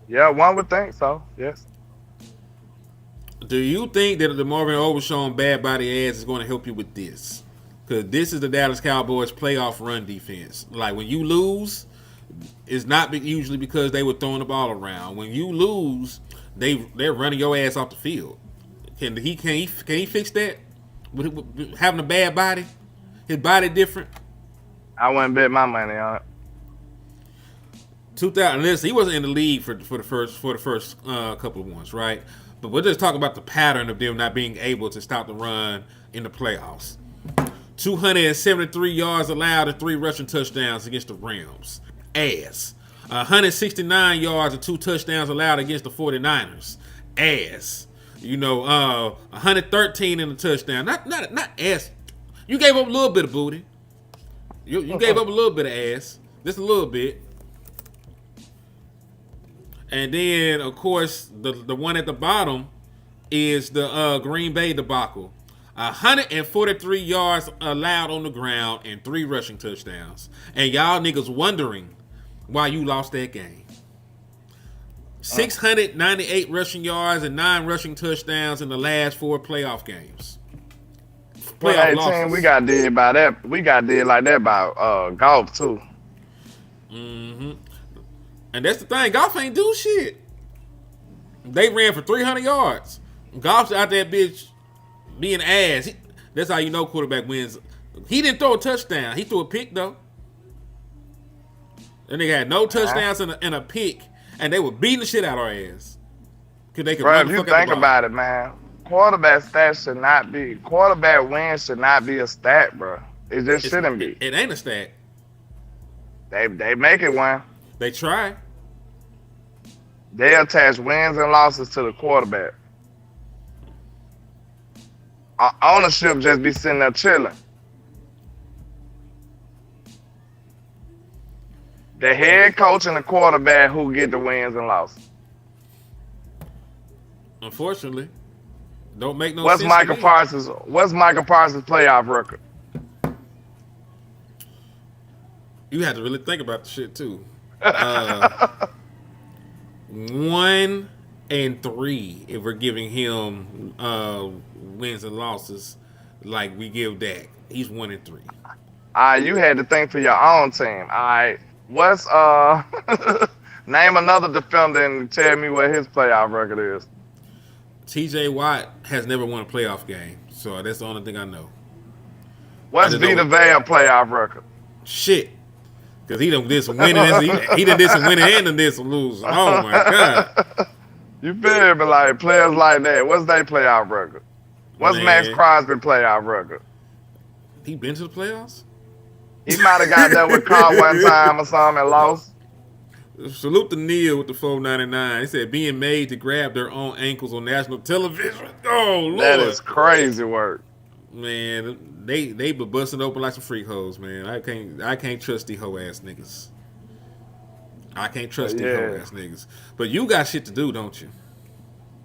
Yeah, one would think so. Yes. Do you think that the Marvin Overshown bad body ass is going to help you with this? Because this is the Dallas Cowboys playoff run defense. Like when you lose, it's not usually because they were throwing the ball around. When you lose, they're running your ass off the field. Can he fix that? With having a bad body, his body different. I wouldn't bet my money on it. 2000. Listen, he wasn't in the league for the first couple of ones, right? But we're just talking about the pattern of them not being able to stop the run in the playoffs. 273 yards allowed and 3 rushing touchdowns against the Rams. Ass. 169 yards and 2 touchdowns allowed against the 49ers. Ass. 113 in the touchdown. Not ass. You gave up a little bit of booty. You gave up a little bit of ass. Just a little bit. And then, of course, the one at the bottom is the Green Bay debacle. 143 yards allowed on the ground and 3 rushing touchdowns. And y'all niggas wondering why you lost that game. 698 rushing yards and 9 rushing touchdowns in the last 4 playoff games. Playoff losses. We got did by that. We got did like that by golf too. Mm-hmm. And that's the thing. Golf ain't do shit. They ran for 300 yards. Golf's out there, bitch, being ass. That's how you know quarterback wins. He didn't throw a touchdown. He threw a pick though. And they had no touchdowns and a pick. And they were beating the shit out of our ass. Bro, if you think about it, man, quarterback wins should not be a stat, bro. It just shouldn't be. It ain't a stat. They make it one. They try. They attach wins and losses to the quarterback. Ownership just be sitting there chilling. The head coach and the quarterback who get the wins and losses. Unfortunately, don't make no sense. What's Michael Parsons' playoff record? You had to really think about the shit too. 1-3 if we're giving him wins and losses like we give Dak. He's 1-3. You had to think for your own team. All right. What's name another defender and tell me what his playoff record is. TJ Watt has never won a playoff game, so that's the only thing I know. What's Vita Vea playoff record? Shit. Because he done did some winning. He done did some winning and done did some losing. Oh, my God. You feel me? Like, players like that, what's their playoff record? What's Max Crosby playoff record? He been to the playoffs? He might have got that with Carl one time or something and lost. Salute to Neil with the 499. He said, being made to grab their own ankles on national television. Oh, Lord. That is crazy work. Man, they be busting open like some freak hoes, man. I can't trust these hoe ass niggas. I can't trust these hoe ass niggas. But you got shit to do, don't you?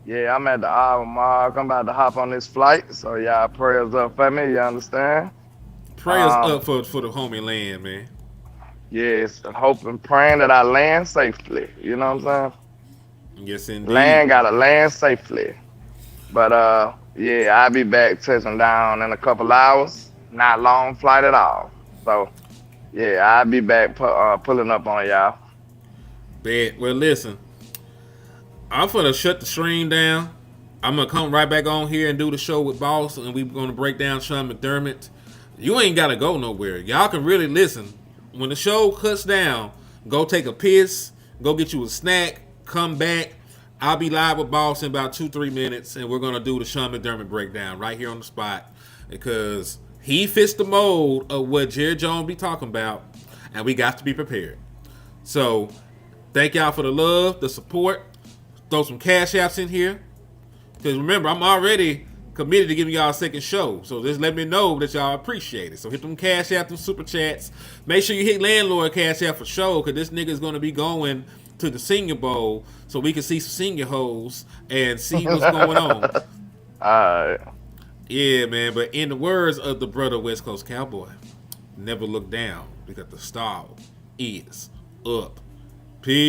Yeah, I'm at the hour mark. I'm about to hop on this flight. So y'all prayers up for me, you understand? Prayers up for the homie land, man. Yes, hoping, praying that I land safely. You know what I'm saying? Yes, indeed. Gotta land safely. But yeah, I'll be back touching down in a couple hours. Not long flight at all. So yeah, I'll be back pulling up on y'all. Bet. Well, listen. I'm gonna shut the stream down. I'm gonna come right back on here and do the show with Boss, and we're gonna break down Sean McDermott. You ain't gotta go nowhere. Y'all can really listen. When the show cuts down, go take a piss, go get you a snack, come back. I'll be live with Boss in about 2-3 minutes, and we're gonna do the Sean McDermott breakdown right here on the spot because he fits the mold of what Jerry Jones be talking about, and we got to be prepared. So, thank y'all for the love, the support. Throw some cash apps in here. Because remember, I'm already committed to giving y'all a second show. So just let me know that y'all appreciate it. So hit them cash apps, them super chats. Make sure you hit Landlord cash app for show. Because this nigga is going to be going to the Senior Bowl. So we can see some senior hoes and see what's going on. Alright. Yeah, man. But in the words of the brother West Coast Cowboy, never look down because the star is up. Peace.